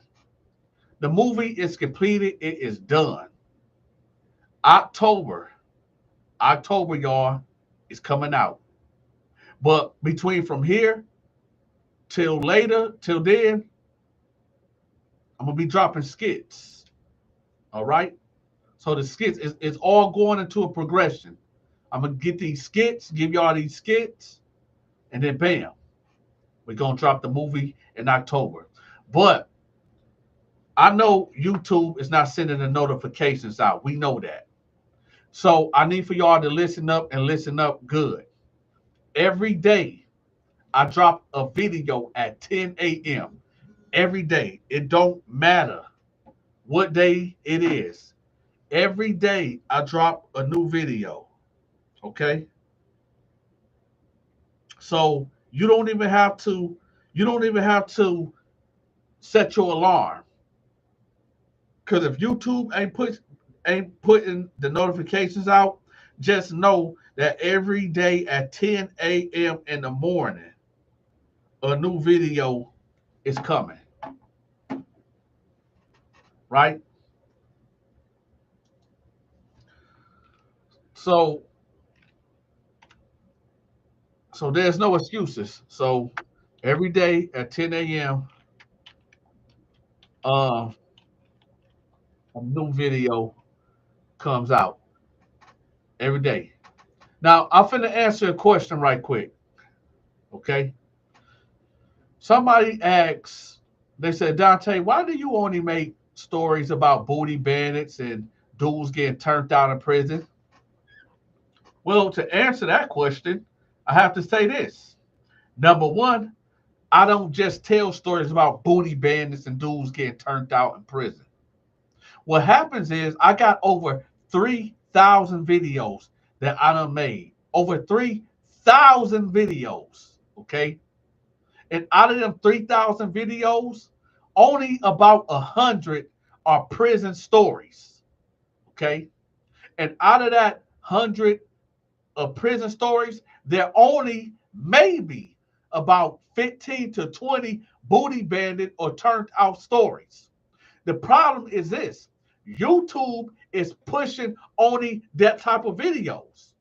The movie is completed. It is done. October, y'all, is coming out. But between from here till later, till then, I'm gonna be dropping skits. All right. So the skits is all going into a progression. I'm gonna get these skits, give y'all these skits, and then bam, we're gonna drop the movie in October. But I know YouTube is not sending the notifications out. We know that. So I need for y'all to listen up and listen up good. Every day, I drop a video at 10 a.m. Every day. It don't matter what day it is. Every day, I drop a new video. Okay? So you don't even have to set your alarm. Because if YouTube ain't putting the notifications out, just know that every day at 10 a.m. in the morning, a new video is coming. Right? So there's no excuses. So every day at 10 a.m., a new video comes out every day. Now, I'm finna answer a question right quick. Okay? Somebody asks, they said, Donta, why do you only make stories about booty bandits and dudes getting turned out in prison? Well, to answer that question, I have to say this. Number one, I don't just tell stories about booty bandits and dudes getting turned out in prison. What happens is I got over 3,000 videos that I done made. Over 3,000 videos, okay? And out of them 3,000 videos, only about 100 are prison stories, okay? And out of that 100 of prison stories, there only maybe about 15 to 20 booty bandit or turned out stories. The problem is this: YouTube is pushing only that type of videos.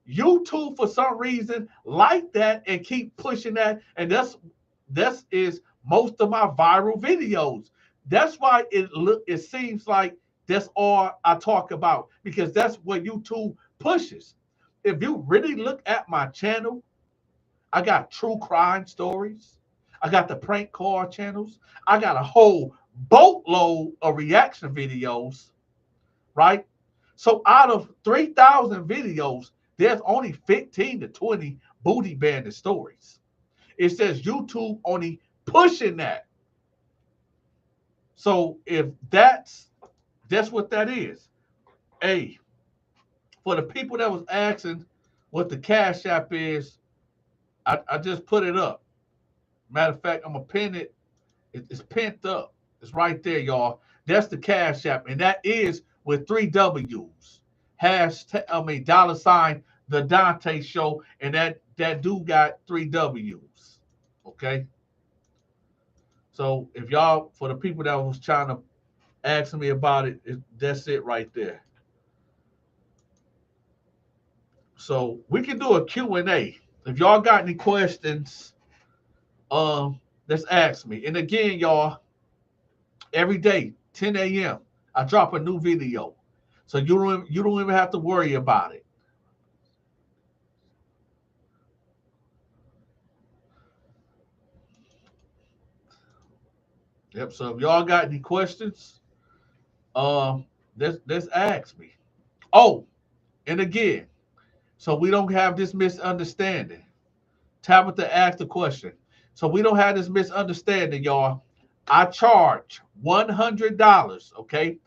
YouTube, for some reason, like that and keep pushing that, and that is most of my viral videos. That's why it seems like that's all I talk about, because that's what YouTube pushes. If you really look at my channel, I got true crime stories. I got the prank call channels. I got a whole boatload of reaction videos, right? So out of 3,000 videos, there's only 15 to 20 booty bandit stories. It says YouTube only pushing that. So if that's what that is. Hey, for the people that was asking what the Cash App is, I just put it up. Matter of fact, I'm gonna pin it. It's pinned up. It's right there, y'all. That's the Cash App, and that is with 3 W's. $ the Donta Show, and that dude got 3 W's. Okay. So if y'all, for the people that was trying to ask me about it, that's it right there. So we can do a Q&A. If y'all got any questions, let's ask me. And again, y'all, every day, 10 a.m., I drop a new video. So you don't even have to worry about it. Yep. So if y'all got any questions, um, let's ask me. Oh, and again, so we don't have this misunderstanding. Tabitha asked the question. So we don't have this misunderstanding, y'all. I charge $100, okay?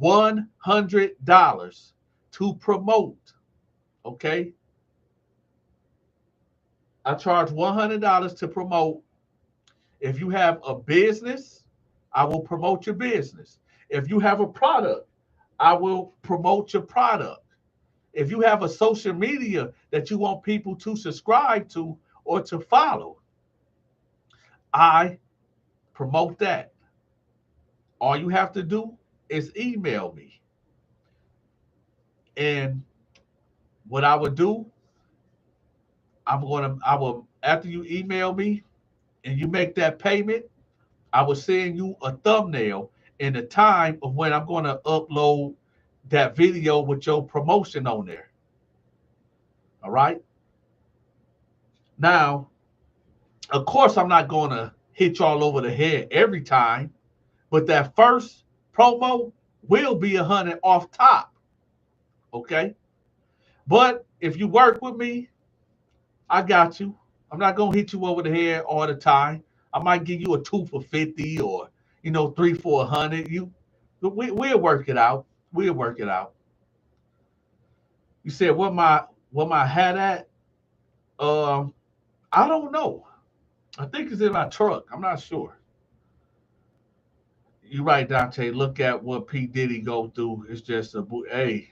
$100 to promote, okay? I charge $100 to promote. If you have a business, I will promote your business. If you have a product, I will promote your product. If you have a social media that you want people to subscribe to or to follow, I promote that. All you have to do is email me. And what I would do, I will, after you email me and you make that payment, I will send you a thumbnail and the time of when I'm going to upload that video with your promotion on there. All right. Now, of course, I'm not going to hit y'all over the head every time, but that first promo will be 100 off top. Okay. But if you work with me, I got you. I'm not gonna hit you over the head all the time. I might give you a 2 for 50 or three for 100. We'll work it out. We'll work it out. You said what my hat at? Um, I don't know. I think it's in my truck. I'm not sure. You're right, Dante. Look at what P Diddy go through. It's just hey.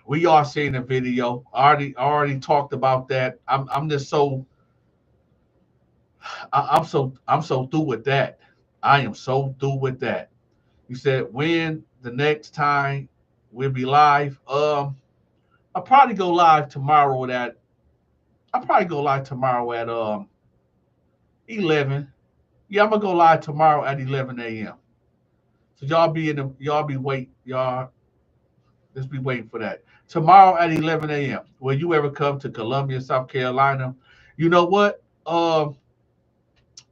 We all seen the video. I already talked about that. I'm just so I'm so through with that. I am so through with that. You said when the next time we'll be live. I'll probably go live tomorrow at 11. Yeah, I'm gonna go live tomorrow at 11 a.m. So y'all be wait y'all just be waiting for that. Tomorrow at 11 a.m. Will you ever come to Columbia, South Carolina? You know what?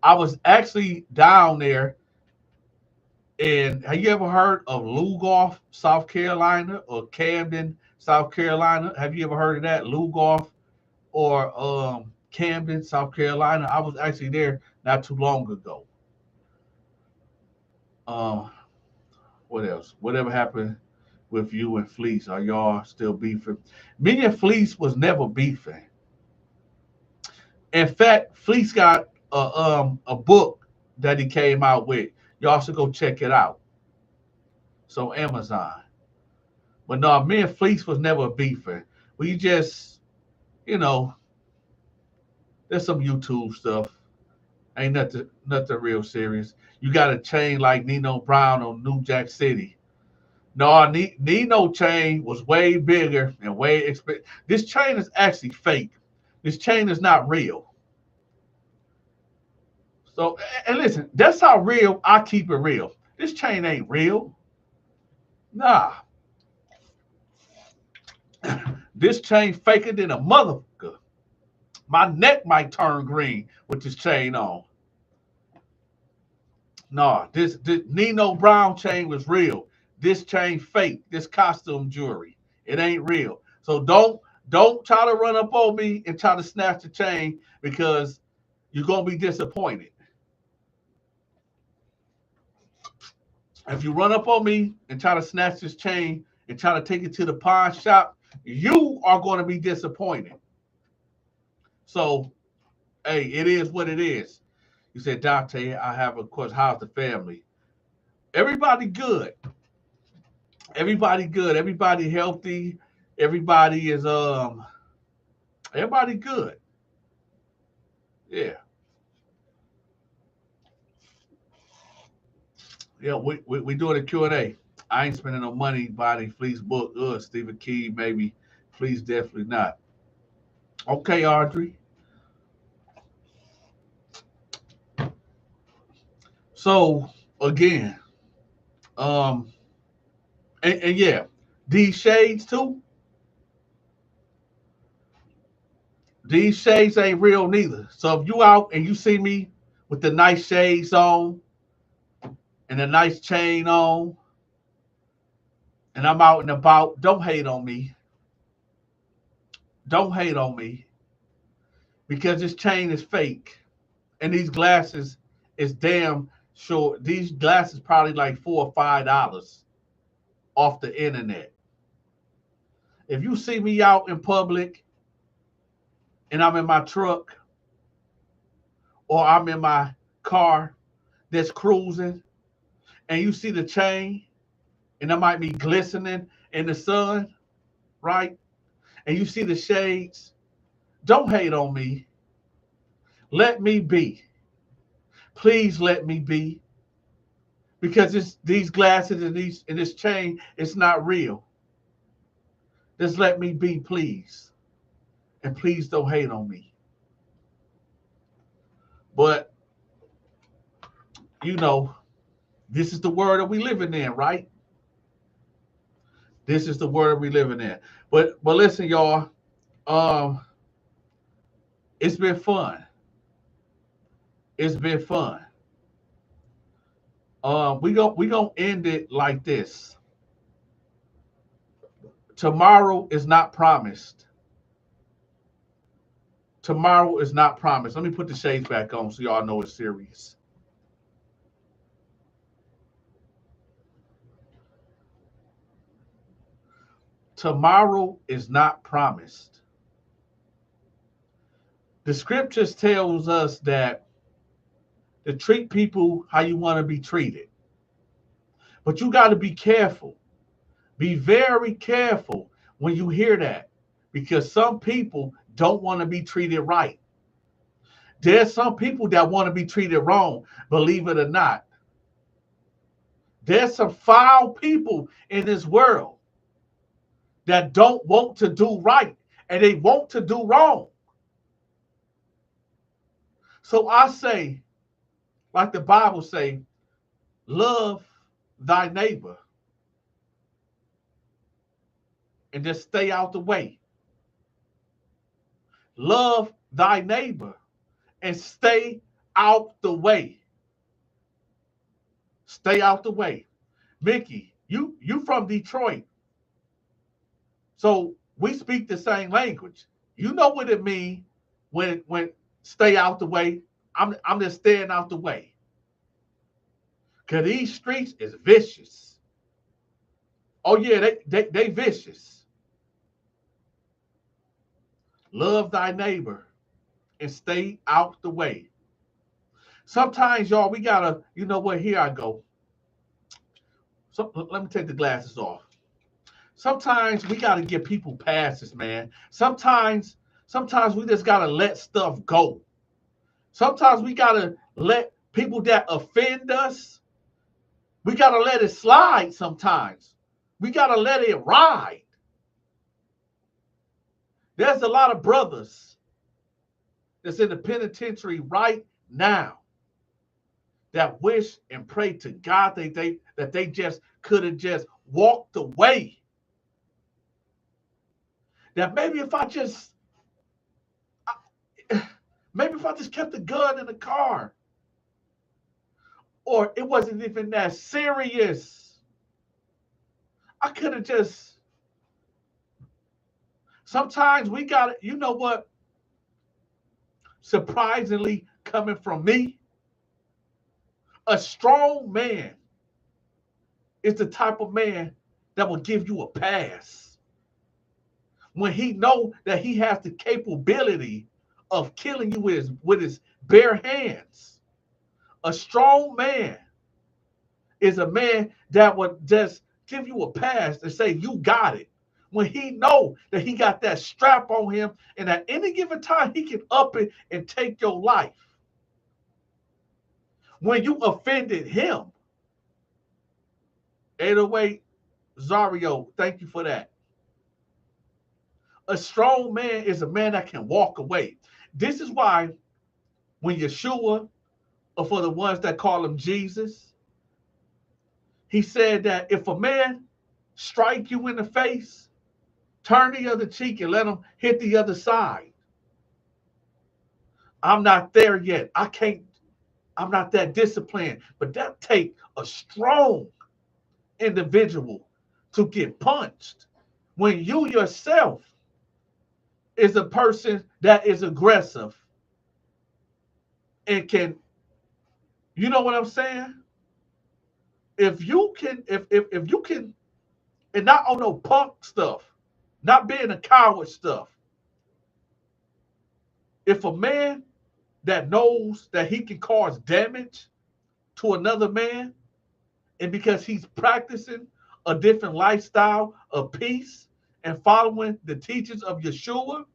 I was actually down there. And have you ever heard of Lugoff, South Carolina, or Camden, South Carolina? Have you ever heard of that? Lugoff or Camden, South Carolina? I was actually there not too long ago. Um, what else? Whatever happened with you and Fleece? Are y'all still beefing? Me and Fleece was never beefing. In fact, Fleece got a book that he came out with. Y'all should go check it out. So Amazon. But no, me and Fleece was never beefing. We just, you know, there's some YouTube stuff. Ain't nothing real serious. You got a chain like Nino Brown on New Jack City. No, Nino chain was way bigger and way expensive. This chain is actually fake. This chain is not real. So, and listen, that's how real I keep it real. This chain ain't real. Nah, this chain faker than a motherfucker. My neck might turn green with this chain on. No, this Nino Brown chain was real. This chain fake. This costume jewelry. It ain't real. So don't try to run up on me and try to snatch the chain because you're gonna be disappointed. If you run up on me and try to snatch this chain and try to take it to the pawn shop, you are going to be disappointed. So, hey, it is what it is. You said, Dante, I have a question. How's the family? Everybody good. Everybody good. Everybody healthy. Everybody is everybody good. Yeah. Yeah, we doing a Q&A. I ain't spending no money buying a Fleece book. Stephen Key, maybe. Fleece, definitely not. Okay, Audrey. So again, um, and yeah, these shades too. These shades ain't real neither. So if you out and you see me with the nice shades on and a nice chain on, and I'm out and about. Don't hate on me. Don't hate on me because this chain is fake and these glasses is damn sure. These glasses probably like $4 or $5 off the internet. If you see me out in public and I'm in my truck or I'm in my car that's cruising and you see the chain and it might be glistening in the sun, right? And you see the shades, don't hate on me. Let me be. Please let me be. Because these glasses and this chain, it's not real. Just let me be, please. And please don't hate on me. But, you know, this is the world that we living in, right? This is the world we living in. But listen, y'all, um, it's been fun. It's been fun. We gonna end it like this. Tomorrow is not promised. Tomorrow is not promised. Let me put the shades back on so y'all know it's serious. Tomorrow is not promised. The scriptures tells us that to treat people how you want to be treated. But you got to be careful. Be very careful when you hear that because some people don't want to be treated right. There's some people that want to be treated wrong, believe it or not. There's some foul people in this world that don't want to do right and they want to do wrong. So I say, like the Bible say, love thy neighbor and just stay out the way. Love thy neighbor and stay out the way. Stay out the way. Mickey, you from Detroit. So we speak the same language. You know what it means when stay out the way. I'm just staying out the way. Cause these streets is vicious. Oh yeah, they vicious. Love thy neighbor and stay out the way. Sometimes, y'all, we gotta, you know what? Here I go. So let me take the glasses off. Sometimes we gotta give people passes, man. Sometimes we just gotta let stuff go. Sometimes we gotta let people that offend us, we gotta let it slide sometimes. We gotta let it ride. There's a lot of brothers that's in the penitentiary right now that wish and pray to God that they just could have just walked away. That maybe if I just kept the gun in the car, or it wasn't even that serious, I could have just. Sometimes we got it. You know what? Surprisingly, coming from me, a strong man is the type of man that will give you a pass when he know that he has the capability of killing you with his bare hands. A strong man is a man that would just give you a pass and say you got it when he know that he got that strap on him and at any given time he can up it and take your life. When you offended him, 808 Zario, thank you for that. A strong man is a man that can walk away. This is why when Yeshua, or for the ones that call him Jesus, he said that if a man strike you in the face, turn the other cheek and let him hit the other side. I'm not there yet. I can't. I'm not that disciplined. But that take a strong individual to get punched when you yourself is a person that is aggressive and can, you know what I'm saying? If you can, if you can, and not on no punk stuff, not being a coward stuff. If a man that knows that he can cause damage to another man, and because he's practicing a different lifestyle of peace and following the teachings of Yeshua,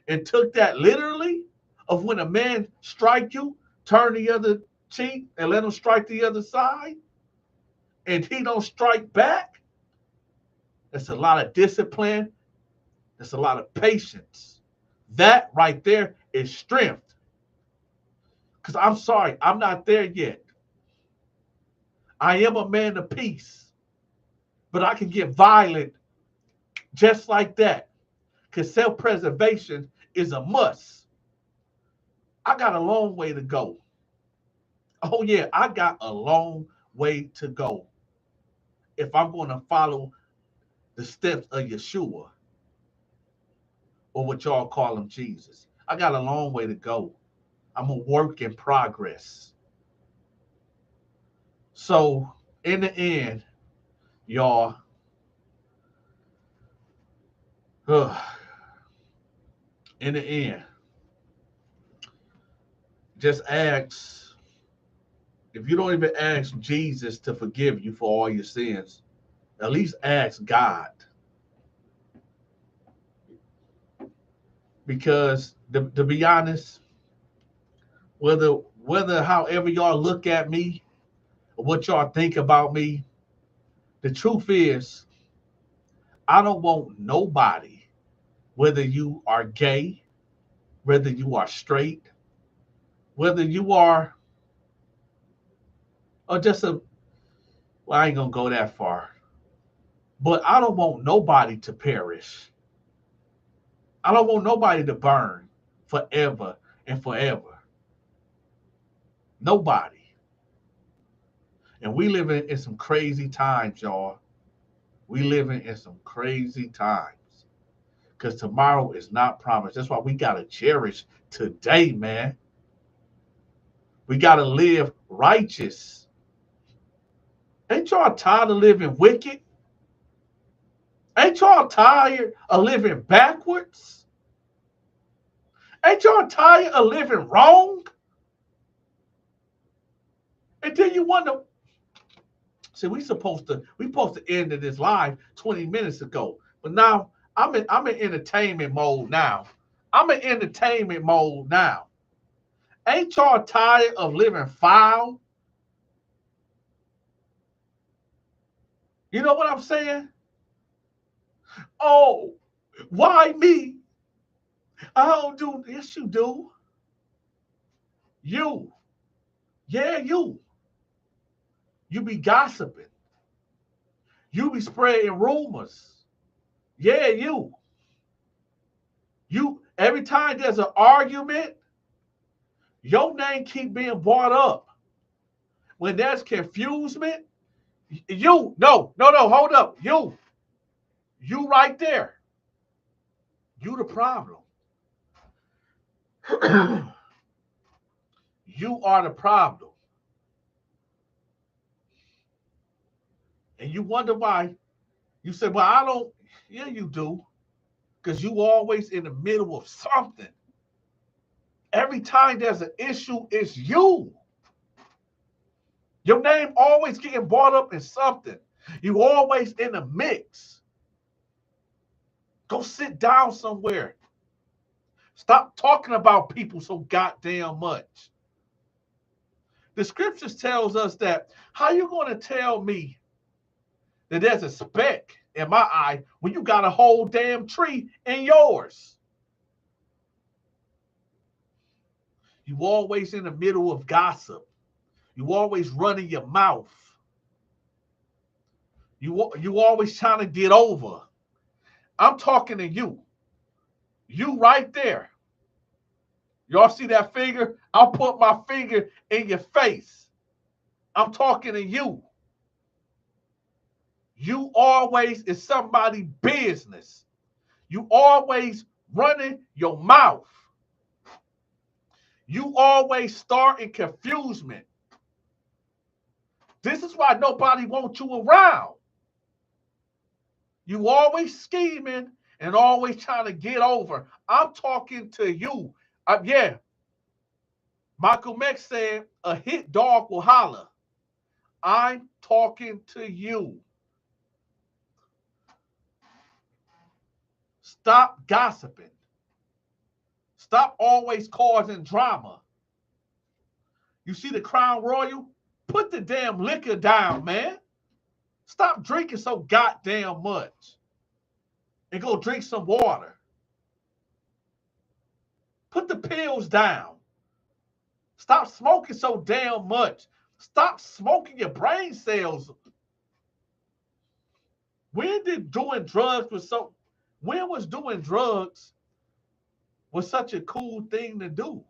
and took that literally, of when a man strike you, turn the other cheek and let him strike the other side, and he don't strike back, that's a lot of discipline. That's a lot of patience. That right there is strength. Because I'm sorry, I'm not there yet. I am a man of peace, but I can get violent just like that. Because self-preservation is a must. I got a long way to go. Oh yeah, I got a long way to go if I'm going to follow the steps of Yeshua, or what y'all call him, Jesus. I got a long way to go. I'm a work in progress. So in the end, y'all, in the end, just ask. If you don't even ask Jesus to forgive you for all your sins, at least ask God. Because to be honest, whether however y'all look at me or what y'all think about me, the truth is, I don't want nobody, whether you are gay, whether you are straight, whether you are, or just a, well, I ain't gonna go that far, but I don't want nobody to perish. I don't want nobody to burn forever and forever. Nobody. And we living in some crazy times, y'all. We living in some crazy times. Because tomorrow is not promised. That's why we gotta cherish today, man. We gotta live righteous. Ain't y'all tired of living wicked? Ain't y'all tired of living backwards? Ain't y'all tired of living wrong? And then you wonder, see, we supposed to end this live 20 minutes ago. But now I'm in entertainment mode now. I'm in entertainment mode now. Ain't y'all tired of living foul? You know what I'm saying? Oh, why me? I don't do this. You do. You. Yeah, you. You be gossiping. You be spreading rumors. Yeah, you. You, every time there's an argument, your name keep being brought up. When there's confusion, you, no, hold up. You right there. You the problem. You are the problem. And you wonder why. You say, well, I don't. Yeah, you do. Because you always in the middle of something. Every time there's an issue, it's you. Your name always getting brought up in something. You always in the mix. Go sit down somewhere. Stop talking about people so goddamn much. The scriptures tells us that, how you going to tell me that there's a speck in my eye when you got a whole damn tree in yours? You always in the middle of gossip. You always running your mouth. You always trying to get over. I'm talking to you. You right there. Y'all see that figure? I'll put my finger in your face. I'm talking to you. You always is somebody's business. You always running your mouth. You always starting confusion. This is why nobody wants you around. You always scheming and always trying to get over. I'm talking to you. Yeah. Michael X said, a hit dog will holler. I'm talking to you. Stop gossiping. Stop always causing drama. You see the Crown Royal? Put the damn liquor down, man. Stop drinking so goddamn much. And go drink some water. Put the pills down. Stop smoking so damn much. Stop smoking your brain cells. When was doing drugs was such a cool thing to do?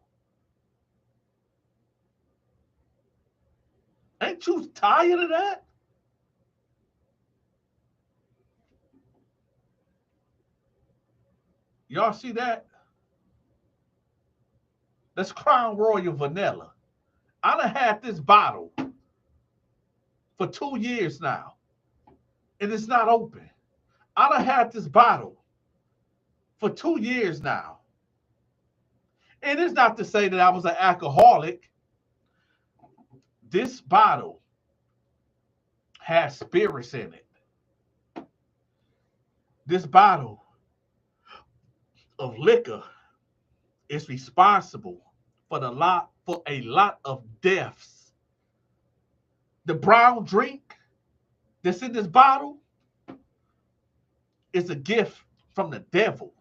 Ain't you tired of that? Y'all see that? That's Crown Royal Vanilla. I done had this bottle for 2 years now, and it's not open. I done had this bottle for 2 years now. And it's not to say that I was an alcoholic. This bottle has spirits in it. This bottle of liquor is responsible for a lot of deaths. The brown drink that's in this bottle is a gift from the devil.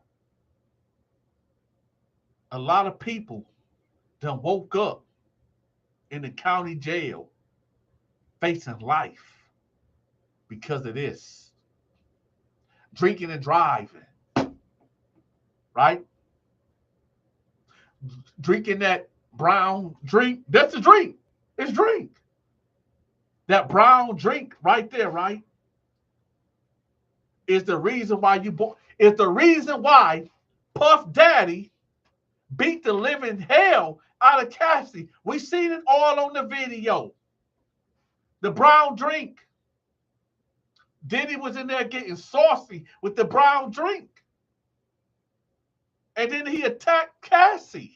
A lot of people done woke up in the county jail facing life because of this. Drinking and driving, right? Drinking that brown drink. That's a drink. It's drink. That brown drink right there, right? Is the reason why is the reason why Puff Daddy beat the living hell out of Cassie. We seen it all on the video. The brown drink. Diddy was in there getting saucy with the brown drink. And then he attacked Cassie.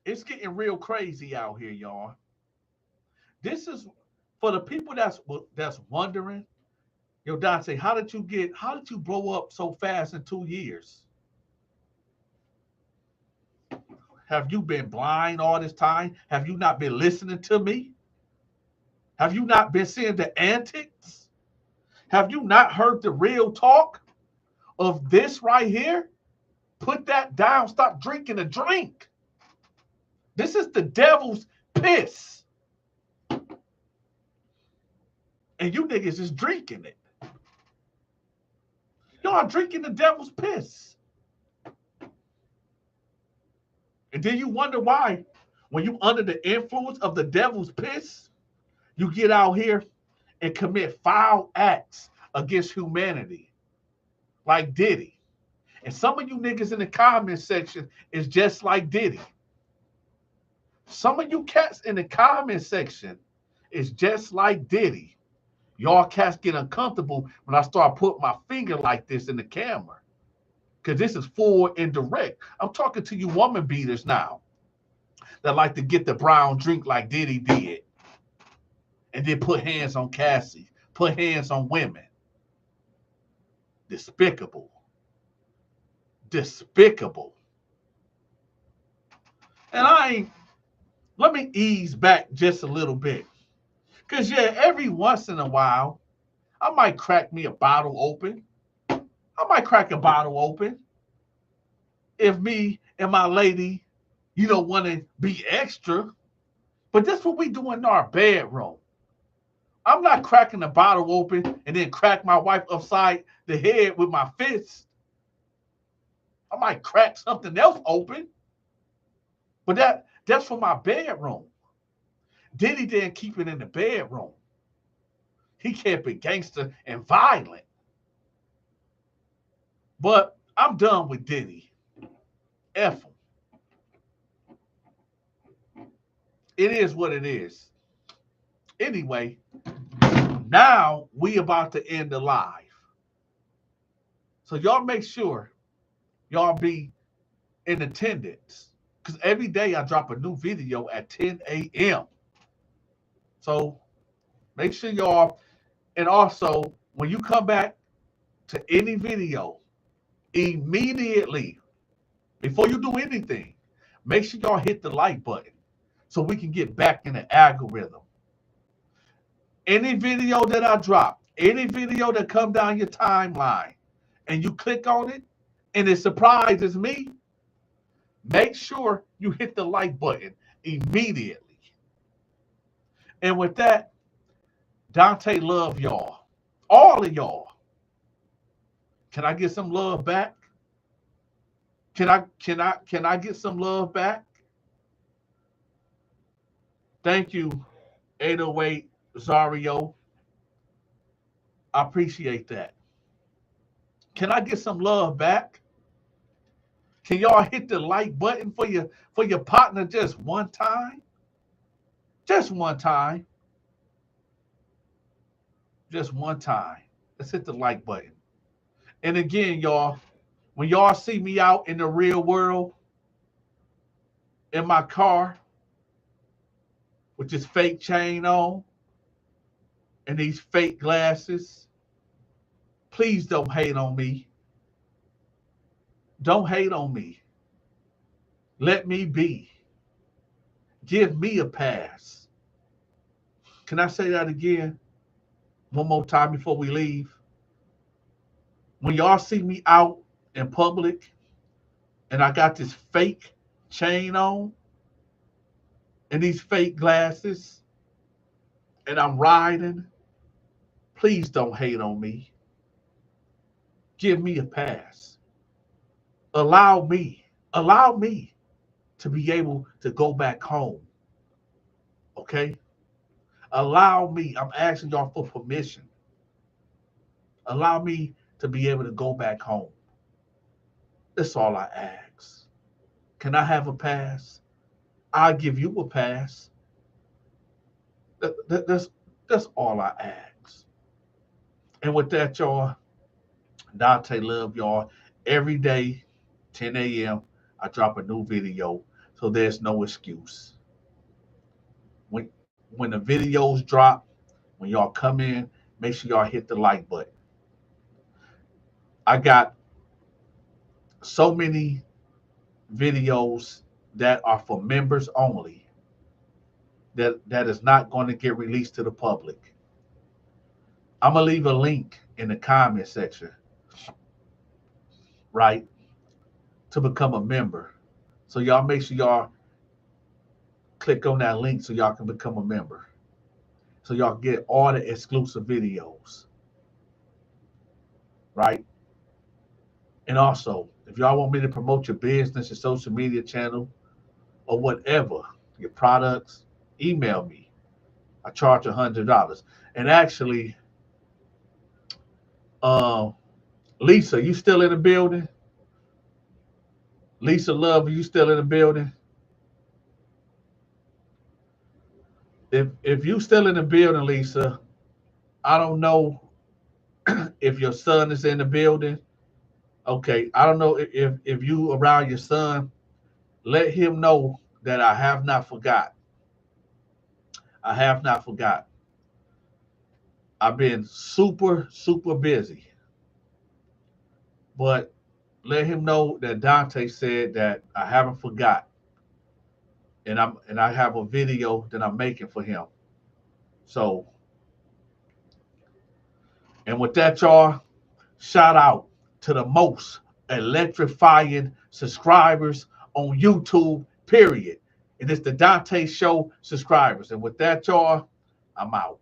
It's getting real crazy out here, y'all. This is for the people that's wondering. Yo, Donta, how did you blow up so fast in 2 years? Have you been blind all this time? Have you not been listening to me? Have you not been seeing the antics? Have you not heard the real talk of this right here? Put that down. Stop drinking a drink. This is the devil's piss. And you niggas is drinking it. Y'all drinking the devil's piss. And then you wonder why, when you under the influence of the devil's piss, you get out here and commit foul acts against humanity, like Diddy. And some of you niggas in the comment section is just like Diddy. Some of you cats in the comment section is just like Diddy. Y'all cats get uncomfortable when I start putting my finger like this in the camera. Because this is full and direct. I'm talking to you woman beaters now that like to get the brown drink like Diddy did. And then put hands on Cassie. Put hands on women. Despicable. Despicable. And let me ease back just a little bit. Because, yeah, every once in a while, I might crack me a bottle open. I might crack a bottle open. If me and my lady, want to be extra. But that's what we do in our bedroom. I'm not cracking the bottle open and then crack my wife upside the head with my fist. I might crack something else open, but that's for my bedroom. Diddy didn't keep it in the bedroom. He kept it gangster and violent. But I'm done with Diddy. F him. It is what it is. Anyway, now we about to end the live. So y'all make sure y'all be in attendance. Because every day I drop a new video at 10 a.m. So make sure y'all, and also when you come back to any video, immediately, before you do anything, make sure y'all hit the like button so we can get back in the algorithm. Any video that I drop, any video that come down your timeline, and you click on it, and it surprises me, make sure you hit the like button immediately. And with that, Donta love y'all. All of y'all. Can I get some love back? Can I get some love back? Thank you, 808 Zario. I appreciate that. Can I get some love back? Can y'all hit the like button for your partner just one time? Just one time. Just one time. Let's hit the like button. And again, y'all, when y'all see me out in the real world, in my car, with this fake chain on, and these fake glasses, please don't hate on me. Don't hate on me. Let me be. Give me a pass. Can I say that again? One more time before we leave. When y'all see me out in public and I got this fake chain on and these fake glasses and I'm riding, please don't hate on me. Give me a pass. Allow me to be able to go back home. Okay? Allow me. I'm asking y'all for permission. Allow me to be able to go back home. That's all I ask. Can I have a pass? I'll give you a pass. That's all I ask. And with that, y'all, Donta love y'all. Every day, 10 a.m., I drop a new video, so there's no excuse. When the videos drop, when y'all come in, make sure y'all hit the like button. I got so many videos that are for members only that is not going to get released to the public. I'm going to leave a link in the comment section, right, to become a member. So y'all make sure y'all click on that link so y'all can become a member. So y'all get all the exclusive videos, right? And also, if y'all want me to promote your business, your social media channel, or whatever, your products, email me. I charge $100. And actually, Lisa, you still in the building? Lisa Love, are you still in the building? If you still in the building, Lisa, I don't know if your son is in the building. Okay, I don't know if you around your son. Let him know that I have not forgot. I have not forgot. I've been super, super busy. But let him know that Donta said that I haven't forgot. And I have a video that I'm making for him. So, and with that, y'all, shout out to the most electrifying subscribers on YouTube, period. And it's the Donta Show subscribers. And with that, y'all, I'm out.